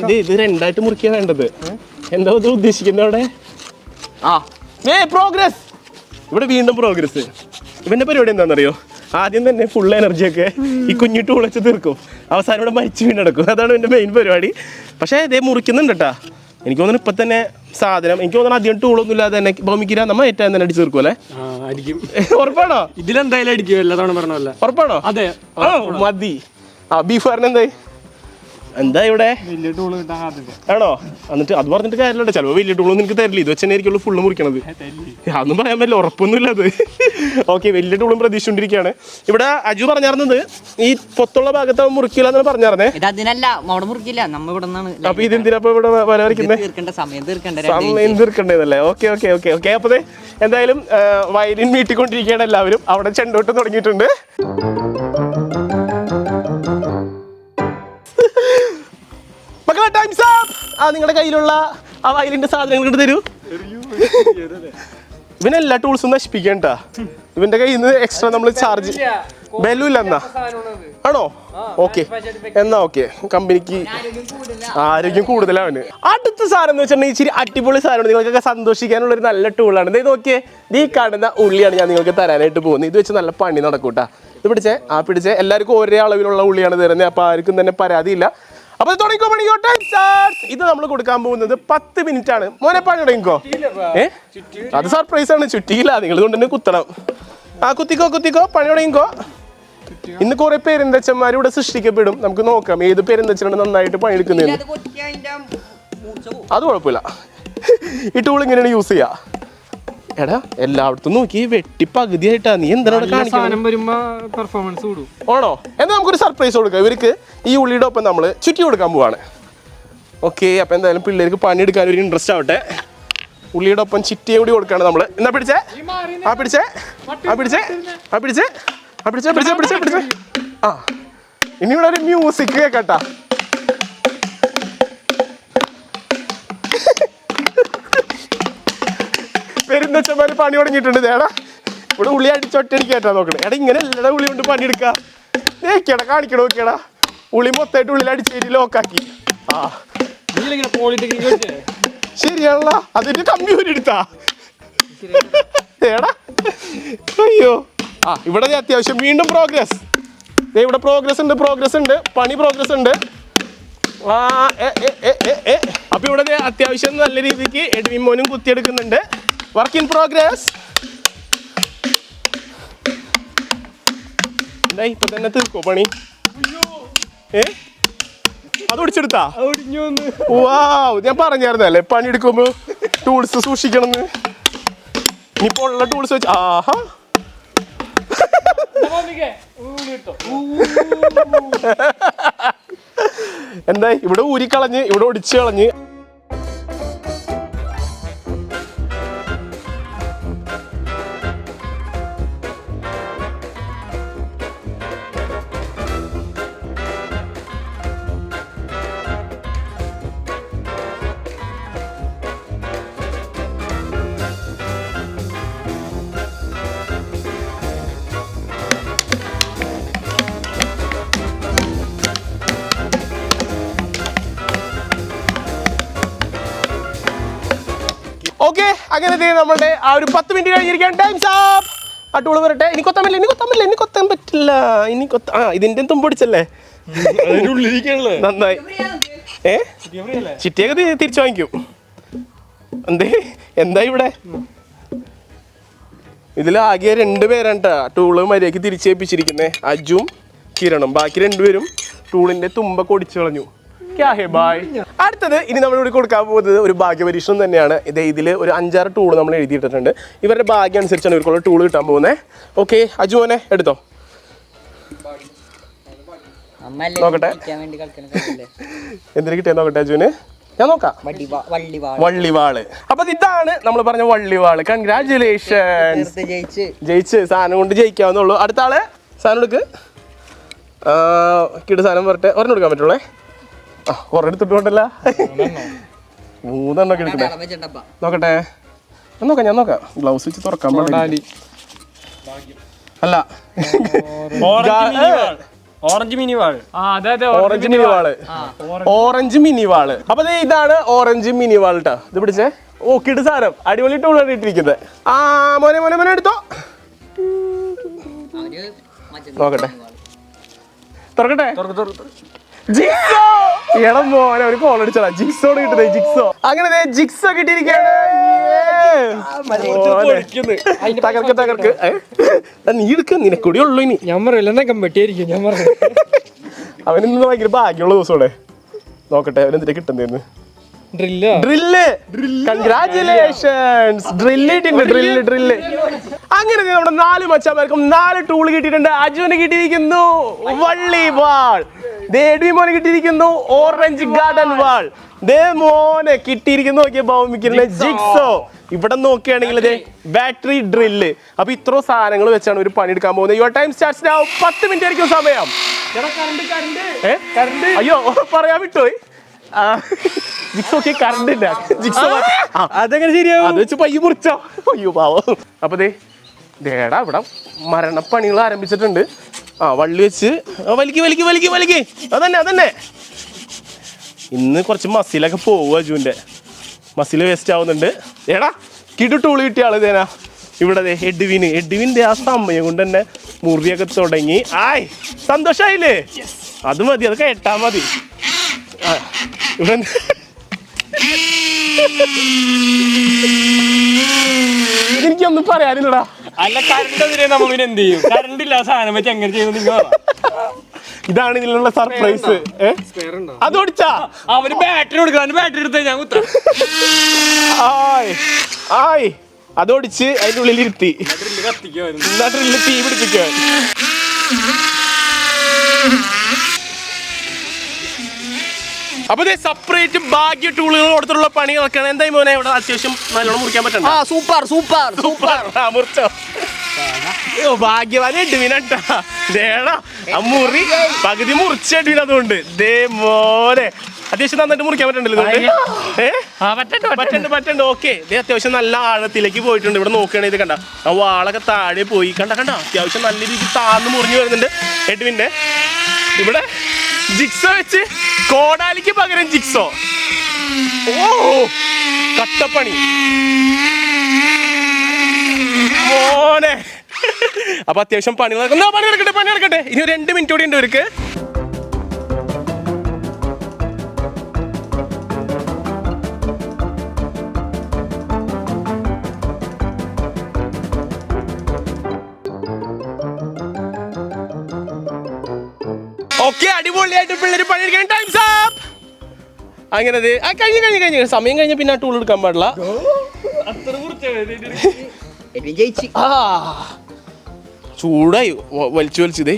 ഇത് 2ആയിട്ട് മുറിക്കുക വേണ്ടത്. എന്താ ഇത് ഉദ്ദേശിക്കുന്നത് അവിടെ? പ്രോഗ്രസ്. ഇവിടെ വീണ്ടും പ്രോഗ്രസ്. ഇവൻ്റെ പരിപാടി എന്താണെന്നറിയോ? ആദ്യം തന്നെ ഫുൾ എനർജിയൊക്കെ ഈ കുഞ്ഞു ടൂൾ വെച്ച് തീർക്കും. അവസാനം ഇവിടെ മരിച്ചു വീണ്ടെടുക്കും. അതാണ് എൻ്റെ മെയിൻ പരിപാടി. പക്ഷേ ഇതേ മുറിക്കുന്നുണ്ട് കേട്ടാ. എനിക്ക് തോന്നുന്നു ഇപ്പം തന്നെ സാധനം, എനിക്ക് തോന്നുന്നു അധികം ടൂളൊന്നും ഇല്ലാതെ തന്നെ ഭൂമിക്ക് നമ്മൾ ഏറ്റവും തന്നെ അടിച്ച് തീർക്കും അല്ലേ? ഉറപ്പാണോ? ഇതിലെന്തായാലും അടിക്കും, എല്ലാ തവണ പറഞ്ഞല്ലേ? ഉറപ്പാണോ? അതെ മതി. ബീഫുകാരൻ എന്താ ഇവിടെ വലിയ ടൂള് കിട്ടാൻ ആണോ? എന്നിട്ട് അത് പറഞ്ഞിട്ട് കാര്യമില്ല. ചിലപ്പോൾ വലിയ ടൂളൊന്നും എനിക്ക് തരില്ല. ഇത് വെച്ചായിരിക്കുള്ളൂ ഫുള്ള് മുറിക്കണത്. അതൊന്നും പറയാൻ പറ്റില്ല, ഉറപ്പൊന്നുമില്ല അത്. ഓക്കെ, വലിയ ടൂളും പ്രതീക്ഷിച്ചുകൊണ്ടിരിക്കുകയാണ്. ഇവിടെ അജു പറഞ്ഞിരുന്നത് ഈ പൊത്തുള്ള ഭാഗത്ത് മുറിക്കില്ല എന്നാണ് പറഞ്ഞിരുന്നേ. അപ്പൊ ഇതെന്തിനാ ഇവിടെ വര വരയ്ക്കുന്നത്? സമയം തീർക്കണ്ടേന്നല്ലേ? Okay okay okay okay. അപ്പൊ എന്തായാലും വയലിൻ വീട്ടിക്കൊണ്ടിരിക്കുകയാണ് എല്ലാവരും. അവിടെ ചെണ്ടോട്ട് തുടങ്ങിയിട്ടുണ്ട്. നിങ്ങളുടെ കയ്യിലുള്ള ആ വയലിന്റെ സാധനങ്ങൾ ഇങ്ങോട്ട് തരൂ. ഇവനെല്ലാ ടൂൾസും നശിപ്പിക്കണ്ട. ഇവന്റെ കയ്യിൽ നിന്ന് എക്സ്ട്രാ നമ്മൾ ചാർജ് ബലൂല്ല എന്നാ ആണോ? ഓക്കെ എന്നാ ഓക്കെ. കമ്പനിക്ക് ആരോഗ്യം കൂടുതലാണ്. അടുത്ത സാധനം എന്ന് വെച്ചിട്ടുണ്ടെങ്കിൽ ഇച്ചിരി അടിപൊളി സാധനമാണ്. നിങ്ങൾക്കൊക്കെ സന്തോഷിക്കാനുള്ള ഒരു നല്ല ടൂളാണ്. ഇത് നോക്കിയേ, ഈ കാണുന്ന ഉള്ളിയാണ് ഞാൻ നിങ്ങൾക്ക് തരാനായിട്ട് പോകുന്നത്. ഇത് വെച്ച് നല്ല പണി നടക്കൂട്ടാ. ഇത് പിടിച്ചേ പിടിച്ചേ. എല്ലാവർക്കും ഒരേ അളവിലുള്ള ഉള്ളിയാണ് തരുന്നത്. അപ്പൊ ആർക്കും തന്നെ പരാതിയില്ല. അപ്പൊ തുടങ്ങിക്കോ പണിക്കോ. Time starts. ഇത് നമ്മൾ കൊടുക്കാൻ പോകുന്നത് 10 മിനിറ്റ് ആണ്. മോനെ പണി തുടങ്ങിക്കോ. അത് സർപ്രൈസ് ആണ്, ചുറ്റിയില്ല. നിങ്ങൾ കൊണ്ട് തന്നെ കുത്തണം. കുത്തിക്കോ കുത്തിക്കോ, പണി തുടങ്ങിക്കോ. ഇന്ന് കുറെ പെരുന്തച്ചന്മാർ ഇവിടെ സൃഷ്ടിക്കപ്പെടും. നമുക്ക് നോക്കാം ഏത് പെരുന്തച്ചനാണ് നന്നായിട്ട് പണിയെടുക്കുന്നതെന്ന്. അത് കുഴപ്പമില്ല, ഈ ടൂൾ ഇങ്ങനെയാണ് യൂസ് ചെയ്യാ. എടാ എല്ലായിടത്തും നോക്കി വെട്ടി പകുതിയായിട്ടാ. നീ എന്താണ് ഓണോ? എന്നാൽ നമുക്കൊരു സർപ്രൈസ് കൊടുക്കാം ഇവർക്ക്. ഈ ഉള്ളിയുടെ ഒപ്പം നമ്മൾ ചുറ്റി കൊടുക്കാൻ പോവാണ്. ഓക്കെ, അപ്പൊ എന്തായാലും പിള്ളേർക്ക് പണിയെടുക്കാൻ ഒരു ഇൻട്രസ്റ്റ് ആവട്ടെ. ഉള്ളിയുടെ ഒപ്പം ചിറ്റിയെ കൂടി കൊടുക്കാണ് നമ്മള്. എന്നാ പിടിച്ചേ പിടിച്ചേ പിടിച്ചേ പിടിച്ചേ പിടിച്ചേ പിടിച്ചേ പിടിച്ചേ പിടിച്ചേ. ഇനി ഇവിടെ ഒരു മ്യൂസിക് കേക്കട്ടാ. പെരുന്തച്ചന്മാര് പണി തുടങ്ങിയിട്ടുണ്ട്. ഏടാ ഇവിടെ ഉള്ളി അടിച്ചൊറ്റടിക്കാറ്റാ നോക്കണേ. എടാ ഇങ്ങനെ എല്ലാ ഉള്ളി കൊണ്ട് പണിയെടുക്കാം. കേടാ കാണിക്കണ നോക്കിയടാ. ഉള്ളി മൊത്തമായിട്ട് ഉള്ളിൽ അടിച്ചേരി ലോക്കാക്കി. ശരിയാണല്ലോ, അതിന്റെ കമ്പി എടുത്താ. ഏടാ അയ്യോ. ഇവിടെ അത്യാവശ്യം വീണ്ടും പ്രോഗ്രസ്. ഇവിടെ പ്രോഗ്രസ് ഉണ്ട്, പണി പ്രോഗ്രസ് ഉണ്ട്. അപ്പൊ ഇവിടെ അത്യാവശ്യം നല്ല രീതിക്ക് എഡ്വിൻ മോനും കുത്തിയെടുക്കുന്നുണ്ട്. Work in progress. ഇപ്പൊ തന്നെ തീർക്കോ പണി? അത് ഒടിച്ചെടുത്താ? ഞാൻ പറഞ്ഞായിരുന്നല്ലേ പണിയെടുക്കുമ്പോ ടൂൾസ് സൂക്ഷിക്കണമെന്ന്. ഇനിയിപ്പോ ഉള്ള ടൂൾസ് വെച്ച് എന്തായി ഇവിടെ ഊരിക്കളഞ്ഞ്, ഇവിടെ ഒടിച്ചു കളഞ്ഞ്. ഓക്കെ, അങ്ങനെ നമ്മളുടെ ആ ഒരു 10 മിനിറ്റ് കഴിഞ്ഞിരിക്കാൻ ടൈംസ് അപ്പ്. ആ ടൂള് വരട്ടെ. ഇനി കൊത്താൻ പറ്റില്ല. ഇതിന്റെ തുമ്പൊടിച്ചല്ലേ നന്നായി. ചിറ്റിയൊക്കെ തിരിച്ചു വാങ്ങിക്കും. എന്താ ഇവിടെ ഇതിലാകെ 2 പേരാണ് കേട്ടാ ടൂള് മര്യാദക്ക് തിരിച്ചേൽപ്പിച്ചിരിക്കുന്നത്, അജും കിരണും. ബാക്കി 2 പേരും ടൂളിന്റെ തുമ്പൊക്കെ ഒടിച്ചു കളഞ്ഞു. അടുത്തത് ഇനി നമ്മളിവിടെ കൊടുക്കാൻ പോകുന്നത് ഒരു ഭാഗ്യപരീക്ഷണം തന്നെയാണ്. ഇതില് ഒരു 5-6 ടൂള് നമ്മൾ എഴുതിയിട്ടിട്ടുണ്ട്. ഇവരുടെ ഭാഗ്യം അനുസരിച്ചാണ് ഇവർക്കുള്ള ടൂള് കിട്ടാൻ പോകുന്നത്. ഓക്കെ, അജുവിനെ എടുത്തോ. നോക്കട്ടെ എന്തിനു കിട്ടിയ നോക്കട്ടെ അജുവിന്. ഞാൻ നോക്കാം. വള്ളിവാള്. അപ്പൊ ഇതാണ് നമ്മൾ പറഞ്ഞ വള്ളിവാള്. കൺഗ്രാറ്റുലേഷൻസ്. ജയിച്ച് സാധനം കൊണ്ട് ജയിക്കാവുന്നുള്ളൂ. അടുത്ത ആള് സാധനം എടുക്ക്. കിട് സാധനം വരട്ടെ. ഒരെണ്ണം എടുക്കാൻ പറ്റുള്ളേ. കുറെ എടുത്തിട്ടുണ്ടല്ലോ. 3 എണ്ണം ഒക്കെ എടുക്കട്ടെ. നോക്കട്ടെ, ഞാൻ നോക്കാം. ഗ്ലൗസ് വെച്ച് തുറക്കാൻ പാടില്ല. അല്ല, ഓറഞ്ച് മിനി വാള്. ഓറഞ്ച് മിനി വാള്. അപ്പൊ ഇതാണ് ഓറഞ്ച് മിനി വാൾ ട്ടാ. ഇത് പിടിച്ചേ. ഓ, കിട് സാധനം. അടിപൊളി ടൂളാണ് ഇട്ടിരിക്കുന്നത്. മോനെ എടുത്തോ. നോക്കട്ടെ, തുറക്കട്ടെ. ജിക്സോ. എടാ മോനെ, ഒരു കോൾ അടിച്ചടാ. ജിക്സോട് കിട്ടുന്നത്. ജിക്സോ. അങ്ങനെ ജിക്സോ കിട്ടിയിരിക്കുകയാണ്. തകർക്ക്. നീ എടുക്ക, നിനക്കൂടി ഉള്ളു ഇനി. ഞാൻ പറയില്ല വെട്ടിയായിരിക്കും. ഞാൻ പറഞ്ഞു അവനിന്ന് ഭയങ്കര ഭാഗ്യമുള്ള ദിവസോടെ. നോക്കട്ടെ അവനെന്തിനാ കിട്ടുന്നതെന്ന്. ഡ്രില്ല്. കൺഗ്രാറ്റുലേഷൻസ്. ഡ്രില്ല്. അങ്ങനെ നമ്മുടെ 4 മച്ചാന്മാർക്കും 4 ടൂള് കിട്ടിയിട്ടുണ്ട്. അജുവിന് കിട്ടിയിരിക്കുന്നു വള്ളിവാൾ. മോനെ കിട്ടിയിരിക്കുന്നു ഓറഞ്ച് ഗാർഡൻ വാൾ. മോനെ കിട്ടിയിരിക്കുന്നു നോക്കിയ ഭൗമിക്കുന്ന ജിക്സോ. ഇവിടെ നോക്കുകയാണെങ്കിൽ ബാറ്ററി ഡ്രില്ല്. അപ്പൊ ഇത്ര സാധനങ്ങൾ വെച്ചാണ് ഒരു പണിയെടുക്കാൻ പോകുന്നത്. Your time starts now. 10 minute ആയിരിക്കും സമയം. അയ്യോ, പറയാൻ വിട്ടുപോയി. ജിക്സോ കറണ്ട് ഇല്ല. ജിക്സോ അതെങ്ങനെ ശരിയാവും? അത് വെച്ച് പയ്യ മുറിച്ചോ. അയ്യോ പാവം. അപ്പൊ ദേടാ ഇവിടെ മരണപ്പണികൾ ആരംഭിച്ചിട്ടുണ്ട്. വള്ളി വെച്ച് വലിക്ക്. അതന്നെ. ഇന്ന് കുറച്ച് മസിലൊക്കെ പോവുക. അജുവിന്റെ മസിൽ വേസ്റ്റ് ആവുന്നുണ്ട്. എടാ കിടു ടൂള് കിട്ടിയ ആള് തേനാ ഇവിടെ. എഡ്വിന്റെ ആ സമയം കൊണ്ട് തന്നെ മുറിയൊക്കെ തുടങ്ങി. സന്തോഷായില്ലേ? അത് മതി, അത് കേട്ടാ മതി. ഇവിടെ എനിക്കൊന്നും പറയാനില്ലടാ. അല്ല, കറണ്ട് നമ്മ പിന്നെ എന്ത് ചെയ്യും? കറണ്ട് ഇല്ല സാധനം വെച്ച് എങ്ങനെ ചെയ്യുന്നു? ഇതാണ് ഇതിലുള്ള സർപ്രൈസ്. അതോടിച്ചാ അവന് ബാറ്ററി കൊടുക്കാൻ. ബാറ്ററി എടുത്ത ഞാൻ കുത്താം. അതോടിച്ച് അതിന്റെ ഉള്ളിൽ ഇരുത്തി ഡ്രില്ല് തീ പിടിപ്പിക്കുക. അപ്പൊ സെപ്പറേറ്റ് ഭാഗ്യ ടൂളുകൾ കൊടുത്തുള്ള പണികളൊക്കെയാണ്. എന്തായി മോനെ ഇവിടെ അത്യാവശ്യം നല്ലോണം മുറിക്കാൻ പറ്റണ്ട? സൂപ്പർ. മുറിച്ചോ? ഭാഗ്യവാൻ എഡ്വിനാട്ടാ. ആ മുറി പകുതി മുറിച്ച എഡ്വിൻ. അതുകൊണ്ട് മോനെ അത്യാവശ്യം നന്നായിട്ട് മുറിക്കാൻ പറ്റണ്ടല്ലോ. പറ്റണ്ട്. ഓക്കെ, അത്യാവശ്യം നല്ല ആഴത്തിലേക്ക് പോയിട്ടുണ്ട്. ഇവിടെ നോക്കുകയാണെങ്കിൽ ഇത് കണ്ട, ആ വാളൊക്കെ താഴെ പോയി. കണ്ട അത്യാവശ്യം നല്ല രീതിയിൽ താഴ്ന്ന് മുറിഞ്ഞു വരുന്നുണ്ട് എഡ്വിന്റെ. ഇവിടെ ജിക്സോ വെച്ച് കോടാലിക്ക് പകരം ജിക്സോ. കട്ടപ്പണി മോനെ. അപ്പൊ അത്യാവശ്യം പണി നടക്കട്ടെ. ഇനി 2 മിനിറ്റ് കൂടി ഉണ്ട് ഇവർക്ക്. ഓക്കെ, അടിപൊളിയായിട്ട് പിള്ളേര് പണിയെടുക്കാൻ ടൈംസ് അപ്പ്. അങ്ങനെ കഴിഞ്ഞു. സമയം കഴിഞ്ഞ പിന്നെ ടൂൾ എടുക്കാൻ പാടില്ല. ചൂടായി വലിച്ചതേ.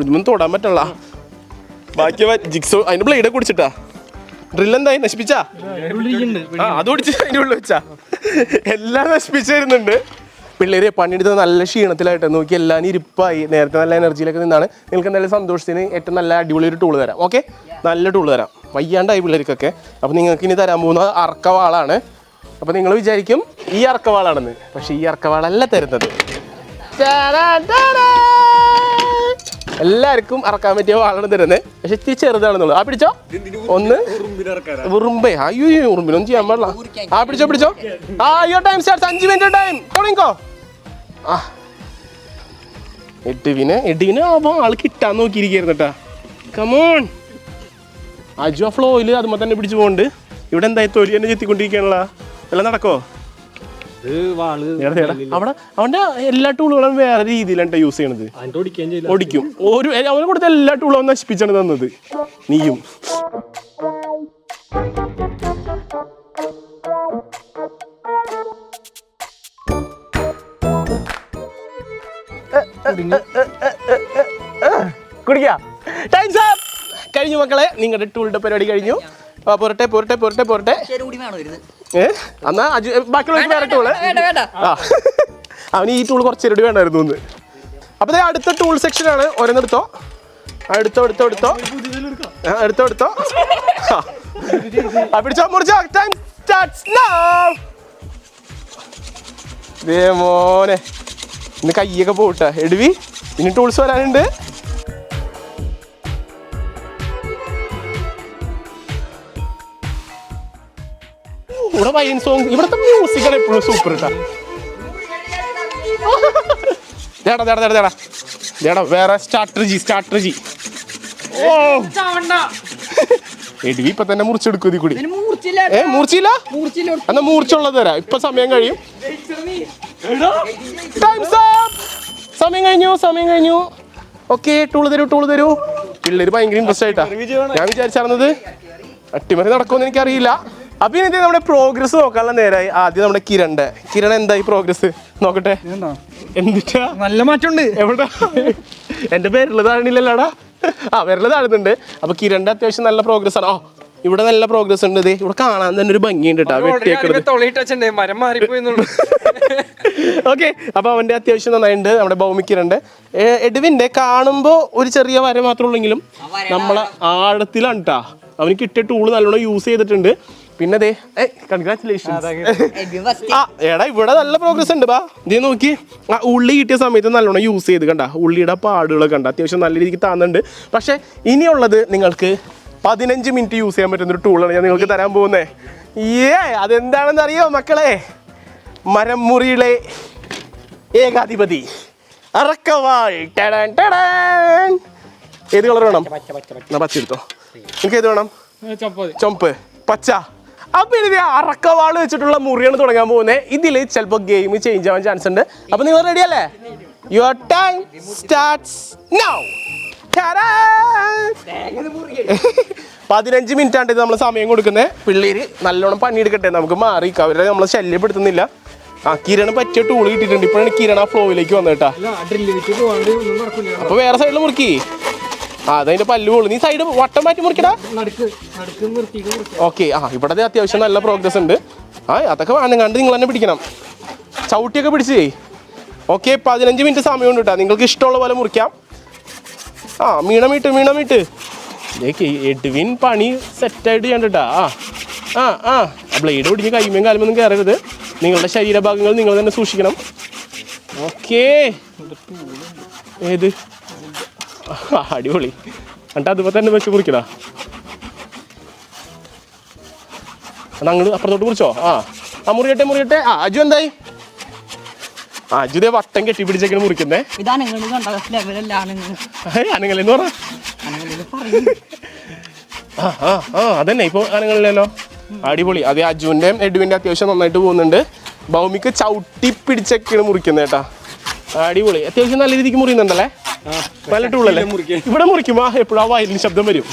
ഇതൊന്നും തൊടാൻ പറ്റല്ല. ബാക്കി ജിക്സോ അതിന്റെ ബ്ലേഡ് കുടിച്ചിട്ടാ. ഡ്രിൽ എന്തായി നശിപ്പിച്ചാ? അത് ഓടിച്ച് അതിന്റെ ഉള്ളിൽ വെച്ചാ. എല്ലാം നശിപ്പിച്ചിരുന്നുണ്ട്. പിള്ളേര് പണിയെടുത്തത് നല്ല ക്ഷീണത്തിലായിട്ട് നോക്കി എല്ലാവരും ഇരിപ്പായി. നേരത്തെ നല്ല എനർജിയിലൊക്കെ നിന്നാണ്. നിങ്ങൾക്ക് എന്തായാലും സന്തോഷത്തിന് ഏറ്റവും നല്ല അടിപൊളി ഒരു ടൂൾ തരാം. ഓക്കെ, നല്ല ടൂൾ തരാം. വയ്യാണ്ടായി പിള്ളേർക്കൊക്കെ. അപ്പോൾ നിങ്ങൾക്ക് ഇനി തരാൻ പോകുന്ന അറക്കവാളാണ്. അപ്പോൾ നിങ്ങൾ വിചാരിക്കും ഈ അറക്കവാളാണെന്ന്. പക്ഷേ ഈ അറക്കവാളല്ല തരുന്നത്. എല്ലാവർക്കും അറക്കാൻ പറ്റിയ വാളാണ് തരുന്നത്. പക്ഷെ ഇത്തിരി ചെറുതാണെന്നുള്ളൂ. ആ പിടിച്ചോ ഒന്ന് ഉറുമ്പേ. അയ്യോ ഉറുമ്പിനൊന്നും ചെയ്യാൻ പാടില്ല. ആ പിടിച്ചോ. ആ അയ്യോ ടൈം സ്റ്റാർട്ട്. 5 മിനിറ്റ് ടൈം തുടങ്ങിക്കോ. ആ എഡിവിന് ആള് കിട്ടാൻ നോക്കിയിരിക്കുന്നു കേട്ടാ. കമോൺ അജു ആ ഫ്ലോയില് അതുമ്പോൾ തന്നെ പിടിച്ചു പോകണ്ട്. ഇവിടെ എന്തായി തൊലി തന്നെ ചെത്തിക്കൊണ്ടിരിക്കാനുള്ള എല്ലാം നടക്കോ? അവിടെ അവന്റെ എല്ലാ ടൂളുകളും വേറെ രീതിയിലാണ് യൂസ് ചെയ്യണത്. ഓടിക്കും അവന് കൊടുത്ത എല്ലാ ടൂളും നശിപ്പിച്ചാണ് തന്നത്. നീയും കുടിക്കാം. കഴിഞ്ഞു മക്കളെ, നിങ്ങളുടെ ടൂളിന്റെ പരിപാടി കഴിഞ്ഞു. പോരട്ടെ. എന്നാ ബാക്കിയുള്ള വേറെ ടൂള്. അവന് ഈ ടൂൾ കുറച്ചേരൂടി വേണമായിരുന്നു ഒന്ന്. അപ്പൊ അടുത്ത ടൂൾ സെക്ഷൻ ആണ്. ഓരോന്നെടുത്തോ. എടുത്തോ. പിടിച്ചോ മുറിച്ചോ. Time starts now. മോനെ ഇന്ന് കയ്യൊക്കെ പോട്ടെ. എഡ്വി ഇനി ടൂൾസ് വരാനുണ്ട്. ഇവിടെ വൈൻ സോങ്, ഇവിടുത്തെ മ്യൂസിക്കാണ് എപ്പോഴും സൂപ്പർ കേട്ടാ. വേറെ സ്ട്രാറ്റജി. ഓ എഡ്വി ഇപ്പൊ തന്നെ മുറിച്ചെടുക്കും. ഇതിൽ കൂടി മൂർച്ചയില്ല. എന്നാ മൂർച്ചുള്ളത് തരാം. ഇപ്പൊ സമയം കഴിയും. സമയം കഴിഞ്ഞു. ഓക്കെ ടൂള് തരൂ. പിള്ളേര് ഭയങ്കര ഇൻട്രസ്റ്റ് ആയിട്ടാ. ഞാൻ വിചാരിച്ചത് അട്ടിമറി നടക്കുമെന്ന് എനിക്കറിയില്ല. അപ്പൊ ഇനി നമ്മുടെ പ്രോഗ്രസ് നോക്കാനുള്ള നേരായി. ആദ്യം നമ്മുടെ കിരൺ എന്തായി പ്രോഗ്രസ് നോക്കട്ടെ. എന്നിട്ടാ നല്ല മാറ്റമുണ്ട്. എവിടെ എന്റെ പേരുള്ളത് താഴണില്ലല്ലോടാ. വിരല് താഴുന്നുണ്ട്. അപ്പൊ കിരണിന്റെ അത്യാവശ്യം നല്ല പ്രോഗ്രസ് ആണ്. ഇവിടെ നല്ല പ്രോഗ്രസ് ഉണ്ട്. ഇവിടെ കാണാൻ തന്നെ ഒരു ഭംഗിയുണ്ട് കേട്ടോ. ഓക്കെ അപ്പൊ അവന്റെ അത്യാവശ്യം നന്നായിട്ടുണ്ട്. നമ്മുടെ ഭൗമിക്കിരണ്ട്. എഡ്വിന്റെ കാണുമ്പോ ഒരു ചെറിയ വര മാത്രമേ ഉള്ളെങ്കിലും നമ്മളെ ആഴത്തിലാണ് കേട്ടാ. അവന് കിട്ടിയ ടൂള് നല്ലോണം യൂസ് ചെയ്തിട്ടുണ്ട്. പിന്നെ എടാ ഇവിടെ നല്ല പ്രോഗ്രസ് ഉണ്ട്. ഇതേ നോക്കി. ആ ഉള്ളി കിട്ടിയ സമയത്ത് നല്ലോണം യൂസ് ചെയ്ത് കണ്ട. ഉള്ളിയുടെ പാടുകളൊക്കെ കണ്ട. അത്യാവശ്യം നല്ല രീതിക്ക് താന്നുണ്ട്. പക്ഷെ ഇനിയുള്ളത് നിങ്ങൾക്ക് 15 മിനിറ്റ് യൂസ് ചെയ്യാൻ പറ്റുന്ന ഒരു ടൂളാണ് ഞാൻ നിങ്ങൾക്ക് തരാൻ പോകുന്നത്. അതെന്താണെന്ന് അറിയോ മക്കളെ? മരം മുറിയിലെ ഏകാധിപതി അറക്കവാൾ. ഏത് കളർ വേണം? പച്ച എടുത്തോ. എനിക്ക് ഏത് വേണം? ചുമപ്പ്, പച്ച. അപ്പൊ ഇനി അറക്കവാള് വെച്ചിട്ടുള്ള മുറിയാണ് തുടങ്ങാൻ പോകുന്നത്. ഇതിൽ ചിലപ്പോൾ ഗെയിം ചേഞ്ച് ആവാൻ ചാൻസ് ഉണ്ട്. അപ്പൊ നിങ്ങൾ റെഡി അല്ലേ? Your time starts now. 15 minute ആണ് നമ്മൾ സമയം കൊടുക്കുന്നത്. പിള്ളേര് നല്ലോണം പണിയെടുക്കട്ടെ. നമുക്ക് മാറി അവരെ നമ്മൾ ശല്യപ്പെടുത്തുന്നില്ല. കിരണ് പറ്റിയ ടൂൾ കിട്ടിയിട്ടുണ്ട്. ഇപ്പോഴാണ് കിരൺ ആ ഫ്ലോയിലേക്ക് വന്നേട്ടാ. അപ്പൊ വേറെ സൈഡിൽ മുറുക്കി. അതതിന്റെ പല്ല് പോളൂ. നീ സൈഡ് വട്ടം മാറ്റി മുറിക്കടാ. ഓക്കെ ഇവിടെ അത്യാവശ്യം നല്ല പ്രോഗ്രസ് ഉണ്ട്. അതൊക്കെ കണ്ട് നിങ്ങൾ തന്നെ പിടിക്കണം. ചവിട്ടിയൊക്കെ പിടിച്ചേ. ഓക്കെ 15 മിനിറ്റ് സമയമുണ്ട് കേട്ടോ. നിങ്ങൾക്ക് ഇഷ്ടമുള്ള പോലെ മുറിക്കാം. മീണമിട്ട് എഡ്വിൻ പണി സെറ്റായിട്ട് ചെയ്യണ്ടാ. ബ്ലേഡ് ഒടിഞ്ഞ് കൈമയും കാലുമൊന്നും കയറരുത്. നിങ്ങളുടെ ശരീരഭാഗങ്ങൾ നിങ്ങൾ തന്നെ സൂക്ഷിക്കണം. ഓക്കേ ഏത് അടിപൊളി. എന്നിട്ട് അതുപോലെ തന്നെ വെച്ച് മുറിക്കടാ. അങ്ങോട്ട് അപ്പുറത്തോട്ട് മുറിച്ചോ. മുറിയട്ടെ. അജു എന്തായി? അജുദേ വട്ടം കെട്ടി പിടിച്ചേക്കാണ് മുറിക്കുന്നേ. അനങ്ങളെന്ന് പറ. അതന്നെ ഇപ്പൊ അനങ്ങളില്ലല്ലോ. അടിപൊളി. അതെ അജുവിന്റെയും എഡ്വിന്റെ അത്യാവശ്യം നന്നായിട്ട് പോകുന്നുണ്ട്. ഭൗമിക്ക് ചവിട്ടി പിടിച്ചൊക്കെയാണ് മുറിക്കുന്നത് കേട്ടാ. അടിപൊളി. അത്യാവശ്യം നല്ല രീതിക്ക് മുറിയുന്നുണ്ടല്ലേ. നല്ല ടൂളല്ലേ. ഇവിടെ മുറിക്കുമ്പോ എപ്പോഴും ആ വയലിന് ശബ്ദം വരും.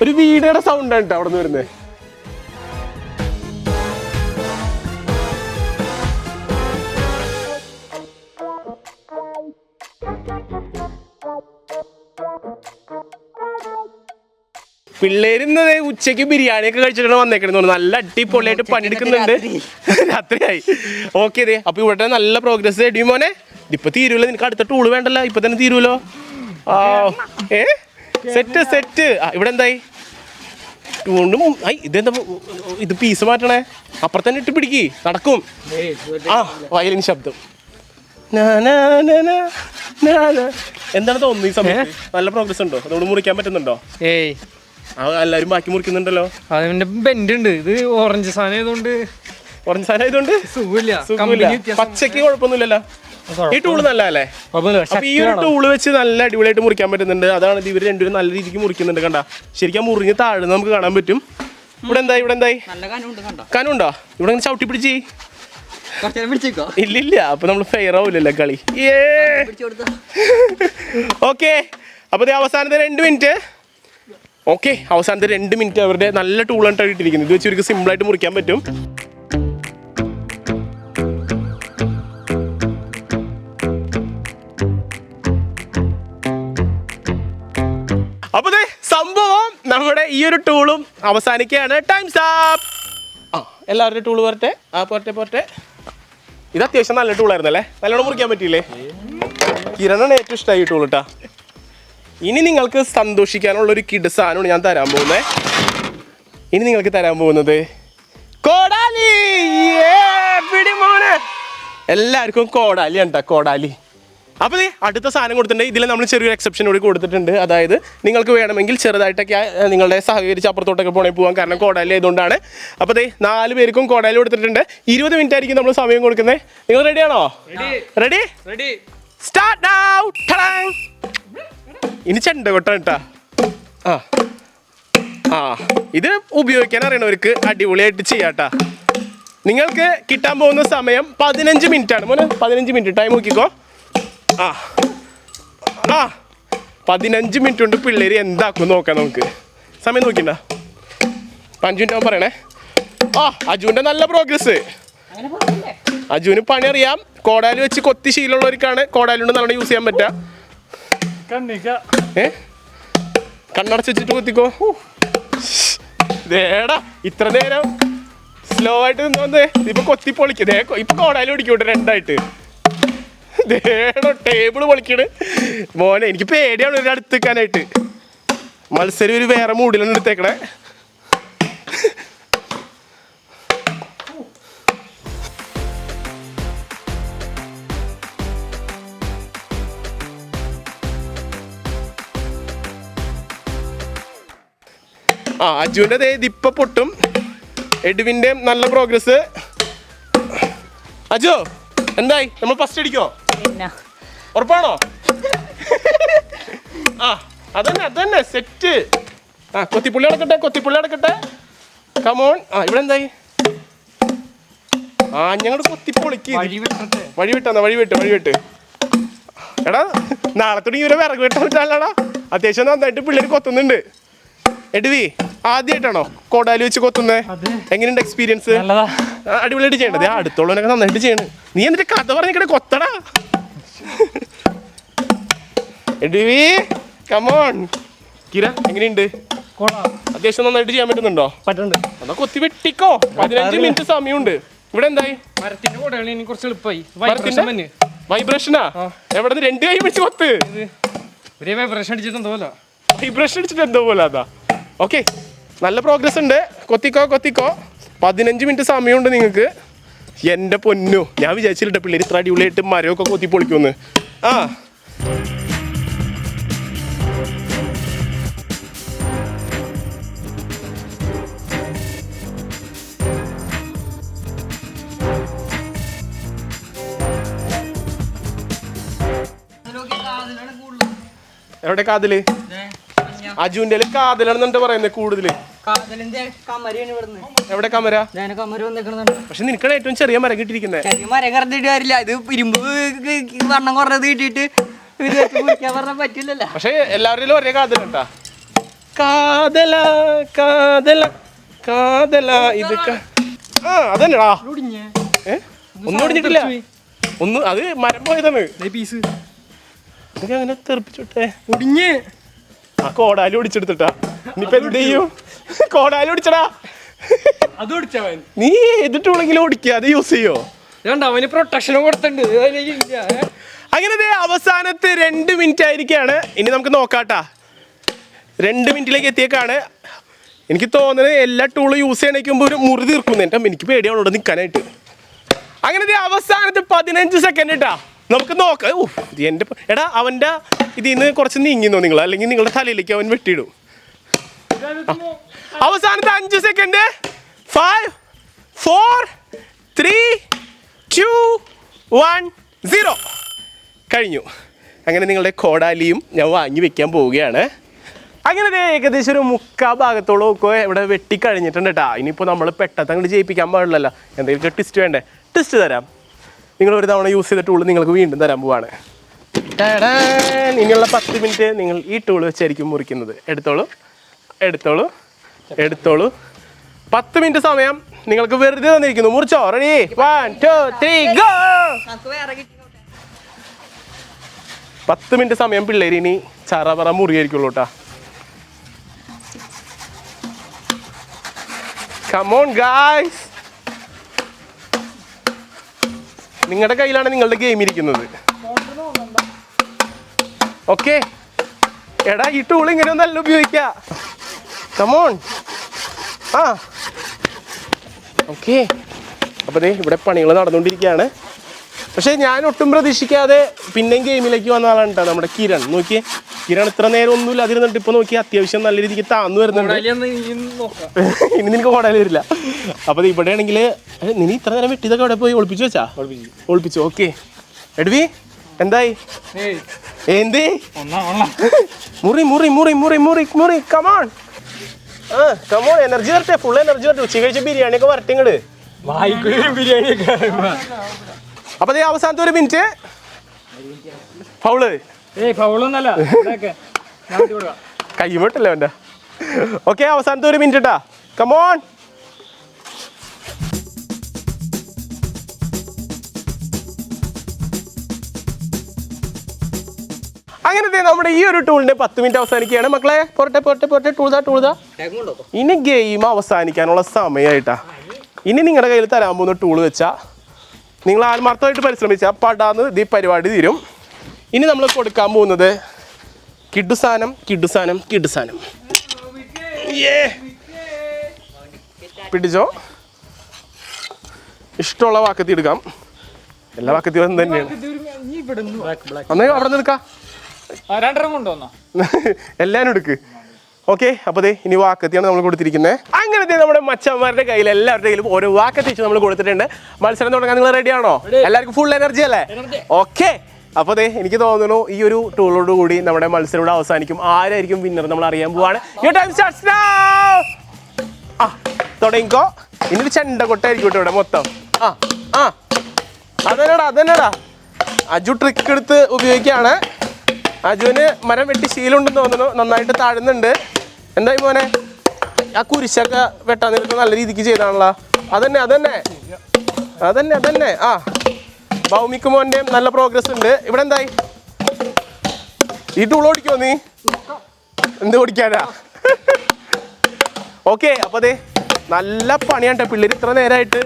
ഒരു വീണയുടെ സൗണ്ട് ആണ് കേട്ടോ അവിടെ നിന്ന് വരുന്നത്. പിള്ളേര് ഇന്ന് ഉച്ചയ്ക്ക് ബിരിയാണിയൊക്കെ കഴിച്ചിട്ടാണ് വന്നേക്കണെന്ന് തോന്നുന്നു. നല്ല അടിപൊളിയായിട്ട് പണിയെടുക്കുന്നുണ്ട്. രാത്രിയായി. ഓക്കെ അപ്പൊ ഇവിടെ നല്ല പ്രോഗ്രസ്. എഡിമോനെ ഇപ്പൊ തീരുമല്ലോ. നിനക്ക് അടുത്ത ടൂള് വേണ്ടല്ലോ. ഇപ്പൊ തന്നെ തീരുമല്ലോ. സെറ്റ് ഇവിടെ എന്തായി? വീണ്ടും ഇതെന്താ ഇത് പീസ് മാറ്റണേ, അപ്പുറത്ത് തന്നെ ഇട്ട് പിടിക്ക്, നടക്കും. ആ വയലിൻ ശബ്ദം. എന്താണ് തോന്നുന്നു ഈ സമയത്ത്? നല്ല പ്രോഗ്രസ് ഉണ്ടോ? അതുകൊണ്ട് മുറിക്കാൻ പറ്റുന്നുണ്ടോ? എല്ലാവരും ബാക്കി മുറിക്കുന്നുണ്ടല്ലോ. അതിന്റെ ബെൻഡ് ഉണ്ട്. ഇത് ഓറഞ്ച് സാധനം ആയതുകൊണ്ട് സുഖമില്ല. പച്ചക്ക് കുഴപ്പമൊന്നുമില്ലല്ലോ. ഈ ടൂള് നല്ല അല്ലേ? അപ്പൊ ഈ ഒരു ടൂള് വെച്ച് നല്ല അടിപൊളിയായിട്ട് മുറിക്കാൻ പറ്റുന്നുണ്ട്. അതാണ് ഇവർ രണ്ടുപേരും നല്ല രീതിക്ക് മുറിക്കുന്നുണ്ട്. കണ്ട ശരിക്കും മുറിഞ്ഞ് താഴ്ന്ന് നമുക്ക് കാണാൻ പറ്റും. ഇവിടെ എന്തായി കനുണ്ടോ? ഇവിടെ ഇങ്ങനെ ചവിട്ടി പിടിച്ച് ഇല്ലില്ല. അപ്പൊ നമ്മൾ ഫെയർ ആവില്ലല്ലോ കളി. ഓക്കെ, അപ്പൊ അവസാനത്തെ 2 മിനിറ്റ്. ഓക്കെ, അവസാനത്തെ 2 മിനിറ്റ് അവരുടെ നല്ല ടൂളാണ് ഇട്ടിരിക്കുന്നത്. ഇത് വെച്ച് ഇവർക്ക് സിമ്പിളായിട്ട് മുറിക്കാൻ പറ്റും. അപ്പൊ സംഭവം നമ്മുടെ ഈ ഒരു ടൂളും അവസാനിക്കുകയാണ്. Time stop. എല്ലാവരുടെ ടൂള് പോരട്ടെ. പോരട്ടെ. ഇത് അത്യാവശ്യം നല്ല ടൂളായിരുന്നല്ലേ? നല്ലോണം മുറിക്കാൻ പറ്റിയില്ലേ? കിരണാണ് ഏറ്റവും ഇഷ്ടമായി ഈ ടൂൾ കേട്ടാ. ഇനി നിങ്ങൾക്ക് സന്തോഷിക്കാനുള്ള ഒരു കിഡ് സാധനമാണ് ഞാൻ തരാൻ പോകുന്നത്. ഇനി നിങ്ങൾക്ക് തരാൻ പോകുന്നത് കോടാലി. എല്ലാവർക്കും കോടാലി ഉണ്ടാ, കോടാലി. അപ്പോൾ അടുത്ത സാധനം കൊടുത്തിട്ടുണ്ട്. ഇതിൽ നമ്മൾ ചെറിയൊരു എക്സെപ്ഷൻ കൂടി കൊടുത്തിട്ടുണ്ട്. അതായത് നിങ്ങൾക്ക് വേണമെങ്കിൽ ചെറുതായിട്ടൊക്കെ നിങ്ങളുടെ സഹകരിച്ച് അപ്പുറത്തോട്ടൊക്കെ പോകാൻ, കാരണം കോടാലി ആയതുകൊണ്ടാണ്. അപ്പോൾ 4 പേർക്കും കോടാലി കൊടുത്തിട്ടുണ്ട്. 20 മിനിറ്റ് ആയിരിക്കും നമ്മൾ സമയം കൊടുക്കുന്നത്. നിങ്ങൾ റെഡിയാണോ? റെഡി. Start now. ഇനി ചെണ്ട കൊട്ടാണ് കേട്ടാ. ഇത് ഉപയോഗിക്കാൻ അറിയണവർക്ക് അടിപൊളിയായിട്ട് ചെയ്യാട്ടാ. നിങ്ങൾക്ക് കിട്ടാൻ പോകുന്ന സമയം 15 മിനിറ്റ് ആണ് മോനെ. 15 മിനിറ്റ് ടൈം നോക്കിക്കോ. 15 മിനിറ്റ് കൊണ്ട് പിള്ളേർ എന്താക്കും നോക്കാം നമുക്ക്. സമയം നോക്കിണ്ട. 5 മിനിറ്റ് ആവും പറയണേ. അജുവിൻ്റെ നല്ല പ്രോഗ്രസ്. അജുവിന് പണി അറിയാം. കോടാലി വെച്ച് കൊത്തി ശീലമുള്ളവർക്കാണ് കോടാലി കൊണ്ട് നല്ലോണം യൂസ് ചെയ്യാൻ പറ്റുക. കണ്ണടച്ച് വെച്ചിട്ട് കൊത്തിക്കോ. ദേടാ ഇത്ര നേരം സ്ലോ ആയിട്ട് നിന്നോന്നേ. ഇപ്പൊ കൊത്തി പൊളിക്കതേ. ഇപ്പൊ കോടാലി ഓടിക്കോട്ടെ 2ആയിട്ട്. ദേടോ ടേബിള് പൊളിക്കണ് മോനെ. എനിക്ക് പേടിയാണ് ഒരു അടുത്ത് നിൽക്കാനായിട്ട്. മത്സരം ഒരു വേറെ മൂഡിലാണ് എടുത്തേക്കണേ. അജുവിൻ്റെ ഇതിപ്പോ പൊട്ടും. എഡ്വിൻ്റെ നല്ല പ്രോഗ്രസ്. അജു എന്തായി? നമ്മൾ ഫസ്റ്റ് അടിക്കോ? ഉറപ്പാണോ? അതന്നെ സെറ്റ്. കൊത്തിപ്പുള്ളി അടക്കട്ടെ. കമോൺ. ഇവിടെ എന്തായി? ഞങ്ങളുടെ കൊത്തിപ്പൊളിക്ക് വഴി വിട്ട്. എടാ നാളെ തുടങ്ങി ഇവരെ വിറക് വെട്ടാൻ പറ്റാടാ. അത്യാവശ്യം നന്നായിട്ട് പിള്ളേർ കൊത്തുന്നുണ്ട്. എഡ്വി ആദ്യമായിട്ടാണോ കോടാലി വെച്ച് കൊത്തുന്നത്? എങ്ങനെയുണ്ട് എക്സ്പീരിയൻസ്? അടിപൊളിയായിട്ട് ചെയ്യണ്ടത്. അടുത്തുള്ളവനൊക്കെ നന്നായിട്ട് ചെയ്യണം. നീ എന്നിട്ട് കഥ പറഞ്ഞിട്ട് കൊത്തടാ. എഡ്വി കമോൺ. കിര എങ്ങനെയുണ്ട്? അത്യാവശ്യം നന്നായിട്ട് ചെയ്യാൻ പറ്റുന്നുണ്ടോ? അതാ കൊത്തി വെട്ടിക്കോ. 15 മിനിറ്റ് സമയമുണ്ട്. ഇവിടെ എന്തായി? മരത്തിന്റെ കൂടെയാണ് കുറച്ച് എളുപ്പമായി. വൈബ്രേഷനാ? എവിടെ 2 കൈ വെച്ച് കൊത്ത്. വൈബ്രേഷൻ അടിച്ചിട്ട് എന്തോ പോലെ അതാ. ഓക്കെ, നല്ല പ്രോഗ്രസ് ഉണ്ട്. കൊത്തിക്കോ. 15 മിനിറ്റ് സമയമുണ്ട് നിങ്ങൾക്ക്. എൻ്റെ പൊന്നു, ഞാൻ വിചാരിച്ചില്ല പിള്ളേർ ഇത്ര അടിപൊളിയായിട്ട് മരമൊക്കെ കൊത്തി പൊളിക്കുമെന്ന്. എവിടെ കാതല്? അജുവിന്റെ കാതലാണെന്നെ പറയുന്നത് കൂടുതല്. എവിടെ കമര? പക്ഷെ നിനക്കാണ് ഏറ്റവും ചെറിയ മരം കിട്ടിയിരിക്കുന്നത്. പക്ഷെ എല്ലാവരും ഒരേ കാതലുണ്ടാ. കാതല ഇത് അതന്നെടാ. ഒന്നും ഒടിഞ്ഞിട്ടില്ല. അത് മരം പോയതാണ്. അങ്ങനെ തെറിപ്പിച്ചോട്ടെ. ഒടിഞ്ഞ് കോടാലി ഒടിച്ചെടുത്തിട്ടാ. ഇനിയിപ്പോ എന്ത് ചെയ്യും? കോടാലി ഒടിച്ചടാ. നീ ഏതിട്ടുള്ളെങ്കിലും ഓടിക്കുക, അത് യൂസ് ചെയ്യോ? അവന് പ്രൊട്ടക്ഷനും കൊടുത്തിട്ടുണ്ട്. അങ്ങനെ അവസാനത്തെ 2 മിനിറ്റ് ആയിരിക്കാണ്. ഇനി നമുക്ക് നോക്കാട്ടാ. 2 മിനിറ്റിലേക്ക് എത്തിയേക്കാണ്. എനിക്ക് തോന്നുന്നത് എല്ലാ ടൂളും യൂസ് ചെയ്യണേക്കുമ്പോൾ ഒരു മുറി തീർക്കുന്നു. എനിക്ക് പേടിയാണ് ഇവിടെ നിൽക്കാനായിട്ട്. അങ്ങനെ അവസാനത്തെ 15 സെക്കൻഡ് ഇട്ടാ നമുക്ക് നോക്കാം. എൻ്റെ എടാ അവൻ്റെ ഇതിൽ നിന്ന് കുറച്ച് നീങ്ങിന്നോ നിങ്ങൾ, അല്ലെങ്കിൽ നിങ്ങളുടെ തലയിലേക്ക് അവൻ വെട്ടിയിടും. അവസാനത്തെ 5 സെക്കൻഡ്. 5 4 3 2 1 0 കഴിഞ്ഞു. അങ്ങനെ നിങ്ങളുടെ കോടാലിയും ഞാൻ വാങ്ങി വെക്കാൻ പോവുകയാണ്. അങ്ങനെ ഏകദേശം ഒരു 3/4 ഭാഗത്തോളം ഒക്കെ ഇവിടെ വെട്ടിക്കഴിഞ്ഞിട്ടുണ്ട് കേട്ടോ. ഇനിയിപ്പോൾ നമ്മൾ പെട്ടെന്ന് അങ്ങോട്ട് ജയിപ്പിക്കാൻ പാടില്ലല്ലോ. എന്തെങ്കിലും ടെസ്റ്റ് വേണ്ടേ? ടെസ്റ്റ് തരാം. നിങ്ങൾ ഒരു തവണ യൂസ് ചെയ്ത ടൂൾ നിങ്ങൾക്ക് വീണ്ടും തരാൻ പോവാണ്. ഇനിയുള്ള 10 മിനിറ്റ് നിങ്ങൾ ഈ ടൂൾ വെച്ചായിരിക്കും മുറിക്കുന്നത്. എടുത്തോളൂ 10 മിനിറ്റ് സമയം നിങ്ങൾക്ക് വെറുതെ തന്നിരിക്കുന്നു. മുറിച്ചോ? റെഡി? 1 2 3 ഗോ. 10 മിനിറ്റ് സമയം പിള്ളേര് ഇനി ചറപറ മുറിയായിരിക്കുള്ളൂ കേട്ടോ. Come on guys, നിങ്ങളുടെ കയ്യിലാണ് നിങ്ങളുടെ ഗെയിം ഇരിക്കുന്നത്. ഓക്കെ എടാ, ഈ ടൂൾ ഇങ്ങനെയൊന്നും അല്ല ഉപയോഗിക്കുക. Come on. ഓക്കെ അപ്പോൾ ദേ ഇവിടെ പണികൾ നടന്നുകൊണ്ടിരിക്കുകയാണ്. പക്ഷേ ഞാൻ ഒട്ടും പ്രതീക്ഷിക്കാതെ പിന്നെയും ഗെയിമിലേക്ക് വന്ന ആളാണ് കേട്ടോ നമ്മുടെ കിരൺ. നോക്കിയേ, കിരൺ ഇത്ര നേരം ഒന്നുമില്ല അതിരുന്നിട്ട് ഇപ്പോൾ നോക്കി അത്യാവശ്യം നല്ല രീതിക്ക് താന്നു വരുന്നുണ്ട്. ഇനി നിനക്ക് കോടാലി വരില്ല. അപ്പോൾ ഇവിടെ ആണെങ്കിൽ നീ ഇത്ര നേരം വെട്ടിയതൊക്കെ അവിടെ പോയി ഒളിപ്പിച്ചു വെച്ചാ? ഒളിപ്പിച്ചു. ഓക്കെ എഡ്വി എന്തായി? എന്തേ? മുറി മുറി മുറി മുറി മുറി മുറി കമോൺ. കമോൺ, എനർജി വരട്ടെ, ഫുൾ എനർജി വരട്ടെ. ഉച്ച കഴിച്ച ബിരിയാണി ഒക്കെ വരട്ടെ ഇങ്ങോട്ട്. അപ്പൊ അവസാനത്തെ 1 മിനിറ്റ്. ഫൗള് കയ്യുമിട്ടല്ലേ അവൻ്റെ. ഓക്കെ അവസാനത്തെ 1 മിനിറ്റ് ഇട്ടാ. കമോൺ. അങ്ങനത്തെ നമ്മുടെ ഈ ഒരു ടൂളിന്റെ 10 മിനിറ്റ് അവസാനിക്കുകയാണ് മക്കളെ. പോട്ടെ ടൂൾതാ. ഇനി ഗെയിം അവസാനിക്കാനുള്ള സമയമായിട്ടാ. ഇനി നിങ്ങളുടെ കയ്യിൽ തരാൻ പോകുന്ന ടൂൾ വെച്ചാൽ നിങ്ങൾ ആത്മാർത്ഥമായിട്ട് പരിശ്രമിച്ചാൽ പടാന്ന് ഈ പരിപാടി തീരും. ഇനി നമ്മൾ കൊടുക്കാൻ പോകുന്നത് കിഡു സാധനം. പിടിച്ചോ, ഇഷ്ടമുള്ള വാക്കത്തി എടുക്കാം. എല്ലാ വാക്കത്തിയും തന്നെയാണ്. അന്നേ അവിടെ നിൽക്കാം, എല്ലാവരും എടുക്ക്. ഓക്കെ അപ്പോൾ ഇനി വാക്കത്തിയാണ് നമ്മൾ കൊടുത്തിരിക്കുന്നത്. അങ്ങനത്തെ നമ്മുടെ മച്ചന്മാരുടെ കയ്യിൽ എല്ലാവരുടെ കയ്യിലും ഓരോ വാക്കത്തി വെച്ച് നമ്മൾ കൊടുത്തിട്ടുണ്ട്. മത്സരം തുടങ്ങാൻ നിങ്ങൾ റെഡിയാണോ? എല്ലാവർക്കും ഫുൾ എനർജി അല്ലേ? ഓക്കെ അപ്പോൾ എനിക്ക് തോന്നുന്നു ഈ ഒരു ടൂളോട് കൂടി നമ്മുടെ മത്സരം ഇവിടെ അവസാനിക്കും. ആരായിരിക്കും വിന്നർ നമ്മൾ അറിയാൻ പോവാണ്. തുടങ്ങിക്കോ. ഇനി ഒരു ചെണ്ട കൊട്ടായിരിക്കും കേട്ടോ ഇവിടെ മൊത്തം. അതന്നെടാ അജു ട്രിക്ക് എടുത്ത് ഉപയോഗിക്കുകയാണ്. അജുവിന് മരം വെട്ടി ശീലമുണ്ടെന്ന് തോന്നുന്നു. നന്നായിട്ട് താഴുന്നുണ്ട്. എന്തായി മോനെ? ആ കുരിശൊക്കെ വെട്ടാൻ നേരത്ത് നല്ല രീതിക്ക് ചെയ്താണല്ലോ. അതന്നെ. ഭൗമിക്ക് മോൻ്റെ നല്ല പ്രോഗ്രസ് ഉണ്ട്. ഇവിടെ എന്തായി? ഈ ടൂൾ ഓടിക്കോ നീ? എന്ത് ഓടിക്കാനാ? ഓക്കെ അപ്പോൾ നല്ല പണിയാണ്. പിള്ളേർ ഇത്ര നേരമായിട്ട്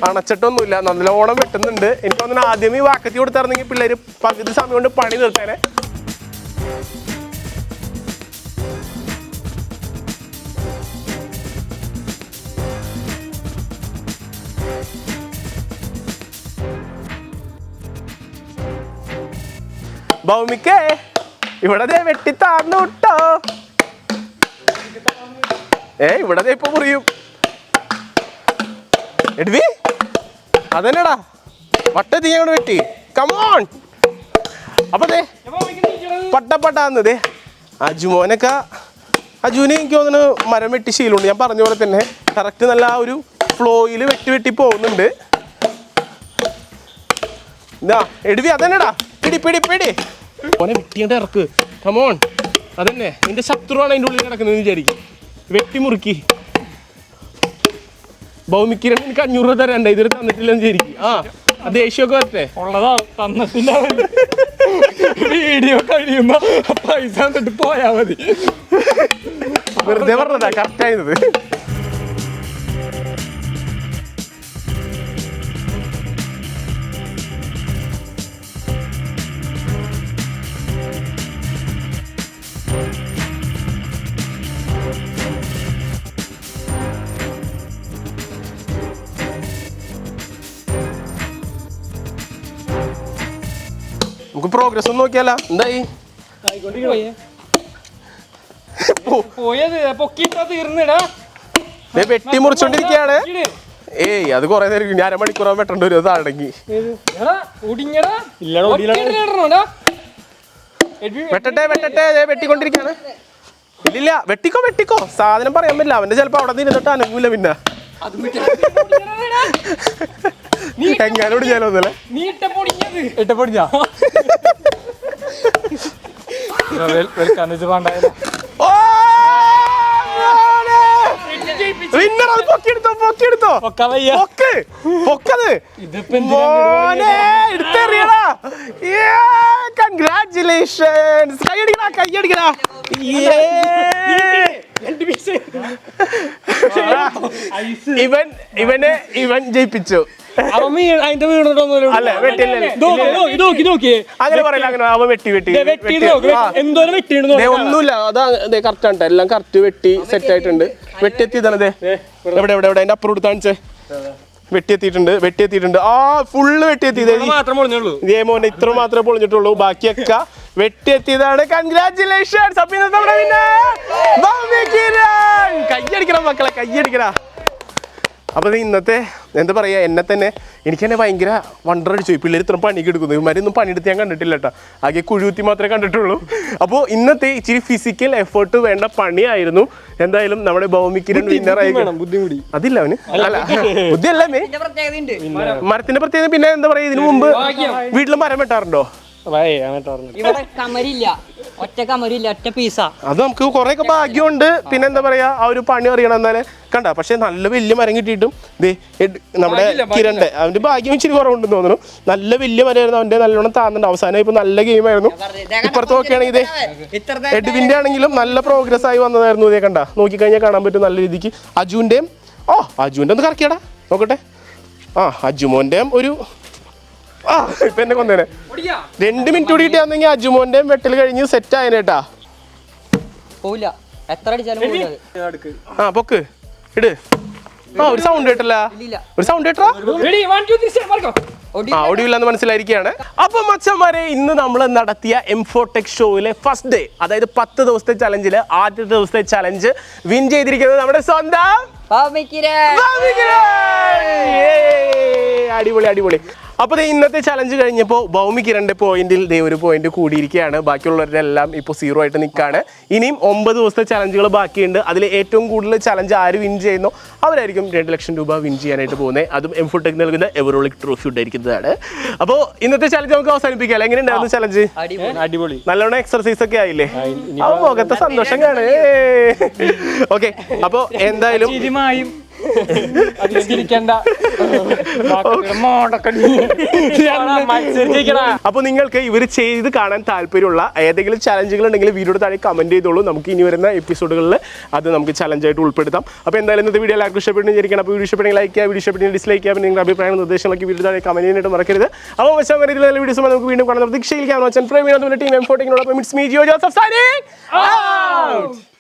അണച്ചിട്ടൊന്നുമില്ല, നല്ലോണം വെട്ടുന്നുണ്ട്. എനിക്ക് തോന്നുന്നു ആദ്യം ഈ വാക്കത്തി കൊടുത്തായിരുന്നെങ്കിൽ പിള്ളേർ പകുതി സമയം കൊണ്ട് പണി തീർത്തേനെ. ഭൗമിക്കേ ഇവിടെ വെട്ടി താർന്നു വിട്ടോ. ഇവിടെ ഇപ്പൊ മുറിയും. എഡ്വി അതന്നെടാ വട്ടത്തി ഞാൻ വെട്ടി. കമോൺ. അപ്പൊ പട്ടാന്ന് അജുമോനൊക്കെ. അജുവിന് എനിക്ക് തോന്നുന്നു മരം വെട്ടി ശീലമുണ്ട്. ഞാൻ പറഞ്ഞ പോലെ തന്നെ കറക്റ്റ് നല്ല ആ ഒരു ഫ്ലോയിൽ വെട്ടി പോകുന്നുണ്ട്. എന്താ എഡ്വി അതന്നെടാ. പിടി ഓനെ വെട്ടിയാണ്ട് ഇറക്ക്. കമോൺ. അതന്നെ നിന്റെ ശത്രുവാണ് അതിൻ്റെ ഉള്ളിൽ കിടക്കുന്നത് വിചാരിക്കും. വെട്ടി മുറുക്കി. ഭൗമിക്ക് എനിക്ക് 500 രൂപ തരണ്ട. ഇതൊരു തന്നിട്ടില്ലെന്ന് വിചാരിക്കും. ദേഷ്യമൊക്കെ വരട്ടെ. ഉള്ളതാ തന്നിട്ടില്ല. വീഡിയോ കഴിയുമ്പോ പൈസ തന്നിട്ട് പോയാ മതി. വെറുതെ പറഞ്ഞതാ കറക്റ്റായത്. നമുക്ക് പ്രോഗ്രസ് ഒന്ന് നോക്കിയാലോ എന്തായി പോയത് പൊക്കിട്ടാ തീർന്നിടാ വെട്ടി മുറിച്ചോണ്ടിരിക്കയാണ് ഏയ് അത് കൊറേ നേരം ഞാൻ അരമണിക്കൂറാൻ വെട്ടേണ്ടി വരും അത് അടങ്ങി വെട്ടട്ടെ വെട്ടിക്കൊണ്ടിരിക്കാണ് ഇല്ലില്ല വെട്ടിക്കോ സാധനം പറയാൻ പറ്റില്ല അവന്റെ ചിലപ്പോ അവിടെ നിന്നിട്ട് അനങ്ങൂല പിന്നെ എങ്ങാനോട് ഞാനൊന്നല്ലേ പൊക്കെടുത്തോ കൺഗ്രാറ്റുലേഷൻസ് കയ്യടിക്കടാ ഇവൻ ജയിപ്പിച്ചു അല്ല അങ്ങനെ പറയില്ല അങ്ങനെ അവൻ വെട്ടി ഒന്നുമില്ല അതാ കറക്റ്റ് ആണ് എല്ലാം കറക്റ്റ് വെട്ടി സെറ്റ് ആയിട്ടുണ്ട് വെട്ടിയെത്തിയതാണ് എവിടെ അതിന്റെ അപ്പുറം എടുത്ത് കാണിച്ചേ വെട്ടിയെത്തിയിട്ടുണ്ട് ആ ഫുള്ള് വെട്ടിയെത്തിയത് ഇതേ മോനെ ഇത്ര മാത്രമേ പൊളിഞ്ഞിട്ടുള്ളൂ ബാക്കിയൊക്കെ വെട്ടിയെത്തിയതാണ് കൺഗ്രാറ്റുലേഷൻസ് അപ്പൊ ഇന്നത്തെ നമ്മുടെ കയ്യടിക്കണം മക്കളെ കയ്യടിക്കടാ അപ്പൊ ഇന്നത്തെ എന്താ പറയാ എന്നെ തന്നെ എനിക്ക് തന്നെ ഭയങ്കര വണ്ടർ അടിച്ചു പിള്ളേർ ഇത്ര പണിക്ക് എടുക്കുന്നു ഇവന്മാരൊന്നും പണിയെടുത്ത് ഞാൻ കണ്ടിട്ടില്ല കേട്ടോ ആകെ കുഴികുത്തി മാത്രമേ കണ്ടിട്ടുള്ളൂ അപ്പോൾ ഇന്നത്തെ ഇച്ചിരി ഫിസിക്കൽ എഫേർട്ട് വേണ്ട പണിയായിരുന്നു എന്തായാലും നമ്മുടെ ഭൗമിക്കിരൺ വിന്നർ ആയി അതില്ല അവന് അല്ല ബുദ്ധിയല്ല മരത്തിന്റെ പ്രത്യേകത പിന്നെ എന്താ പറയാ ഇതിനു മുമ്പ് വീട്ടിൽ മരം വെട്ടാറുണ്ടോ അത് നമുക്ക് കുറെ ഒക്കെ ഭാഗ്യമുണ്ട് പിന്നെ എന്താ പറയാ ആ ഒരു പണി അറിയണം എന്നാല് കണ്ട പക്ഷെ നല്ല വലിയ മരം കിട്ടിയിട്ടും നമ്മുടെ കിരണ്ടെ അവന്റെ ഭാഗ്യം ഇച്ചിരി കുറവുണ്ടെന്ന് തോന്നുന്നു നല്ല വലിയ മരമായിരുന്നു അവന്റെ നല്ലോണം താന്നുണ്ട് അവസാനം ഇപ്പൊ നല്ല ഗെയിം ആയിരുന്നു ഇപ്പുറത്ത് നോക്കുകയാണെങ്കിൽ എഡ്വിന്റെ ആണെങ്കിലും നല്ല പ്രോഗ്രസ് ആയി വന്നതായിരുന്നു ഇതേ കണ്ട നോക്കിക്കഴിഞ്ഞാൽ കാണാൻ പറ്റും നല്ല രീതിക്ക് അജുവിന്റെയും അജുവിന്റെ ഒന്ന് കറക്കിയാടാ നോക്കട്ടെ അജുമോന്റെയും ഒരു ഇപ്പൊ എന്നെ കൊന്നേനെ 2 മിനിറ്റ് കൂടി കിട്ടിയാണെങ്കിൽ അജുമോന്റെയും വെട്ടൽ കഴിഞ്ഞ് സെറ്റ് ആയനേട്ടാ പൊക്ക് ഇട് ഒരു സൗണ്ട് കേട്ടല്ല ഒരു സൗണ്ട് കേട്ടാ ഓടിയില്ലെന്ന് മനസ്സിലായിരിക്കുകയാണ് അപ്പൊ മച്ചന്മാരെ ഇന്ന് നമ്മൾ നടത്തിയ M4Tech ഷോയിലെ ഫസ്റ്റ് ഡേ അതായത് 10 ദിവസത്തെ ചലഞ്ചില് ആദ്യത്തെ ദിവസത്തെ ചലഞ്ച് വിൻ ചെയ്തിരിക്കുന്നത് നമ്മുടെ സ്വന്തം അടിപൊളി അപ്പൊ ഇന്നത്തെ ചലഞ്ച് കഴിഞ്ഞപ്പോൾ ഭൗമിക്കിരന്റെ പോയിന്റിൽ ഒരു പോയിന്റ് കൂടിയിരിക്കുകയാണ് ബാക്കിയുള്ളവരുടെ എല്ലാം ഇപ്പോൾ 0 ആയിട്ട് നിൽക്കുകയാണ് ഇനിയും 9 ദിവസത്തെ ചലഞ്ചുകൾ ബാക്കിയുണ്ട് അതിൽ ഏറ്റവും കൂടുതൽ ചലഞ്ച് ആര് വിൻ ചെയ്യുന്നു അവരായിരിക്കും 2 ലക്ഷം രൂപ വിൻ ചെയ്യാനായിട്ട് പോകുന്നത് അതും M4Tech നൽകുന്ന എവറോളിക് ട്രോഫി ഉണ്ടായിരിക്കുന്നതാണ് അപ്പോൾ ഇന്നത്തെ ചലഞ്ച് നമുക്ക് അവസാനിപ്പിക്കാം എങ്ങനെ ഉണ്ടായിരുന്നു ചലഞ്ച് അടിപൊളി നല്ലോണം എക്സർസൈസ് ഒക്കെ ആയില്ലേ ആ മുഖത്തെ സന്തോഷം കാണേ ഓക്കെ അപ്പോൾ എന്തായാലും അപ്പൊ നിങ്ങൾക്ക് ഇവർ ചെയ്ത് കാണാൻ താല്പര്യമുള്ള ഏതെങ്കിലും ചലഞ്ചുകൾ ഉണ്ടെങ്കിൽ വീഡിയോയുടെ താഴെ കമന്റ് ചെയ്തോളൂ നമുക്ക് ഇനി വരുന്ന എപ്പിസോഡുകളിൽ അത് നമുക്ക് ചലഞ്ചായിട്ട് ഉൾപ്പെടുത്താം അപ്പൊ എന്തായാലും ഇന്നത്തെ വീഡിയോ എല്ലാവർക്കും ഇഷ്ടപ്പെട്ടിരിക്കണം അപ്പോൾ വീഡിയോ ഇഷ്ടപ്പെട്ടെങ്കിൽ ലൈക്ക് ചെയ്യുക വീഡിയോ ഇഷ്ടപ്പെട്ടെങ്കിൽ ഡിസ്ലൈക്ക് ചെയ്യുക നിങ്ങളുടെ അഭിപ്രായങ്ങളും നിർദ്ദേശങ്ങളൊക്കെ വീഡിയോ താഴെ കമന്റ് ചെയ്യാനായിട്ട് മറക്കരുത് അപ്പോൾ മച്ചാൻ വരുന്ന വീഡിയോസ് നമുക്ക് വീണ്ടും കാണാൻ പ്രതീക്ഷയിലേക്കാണ് team M4Tech it's me Jio Joseph signing out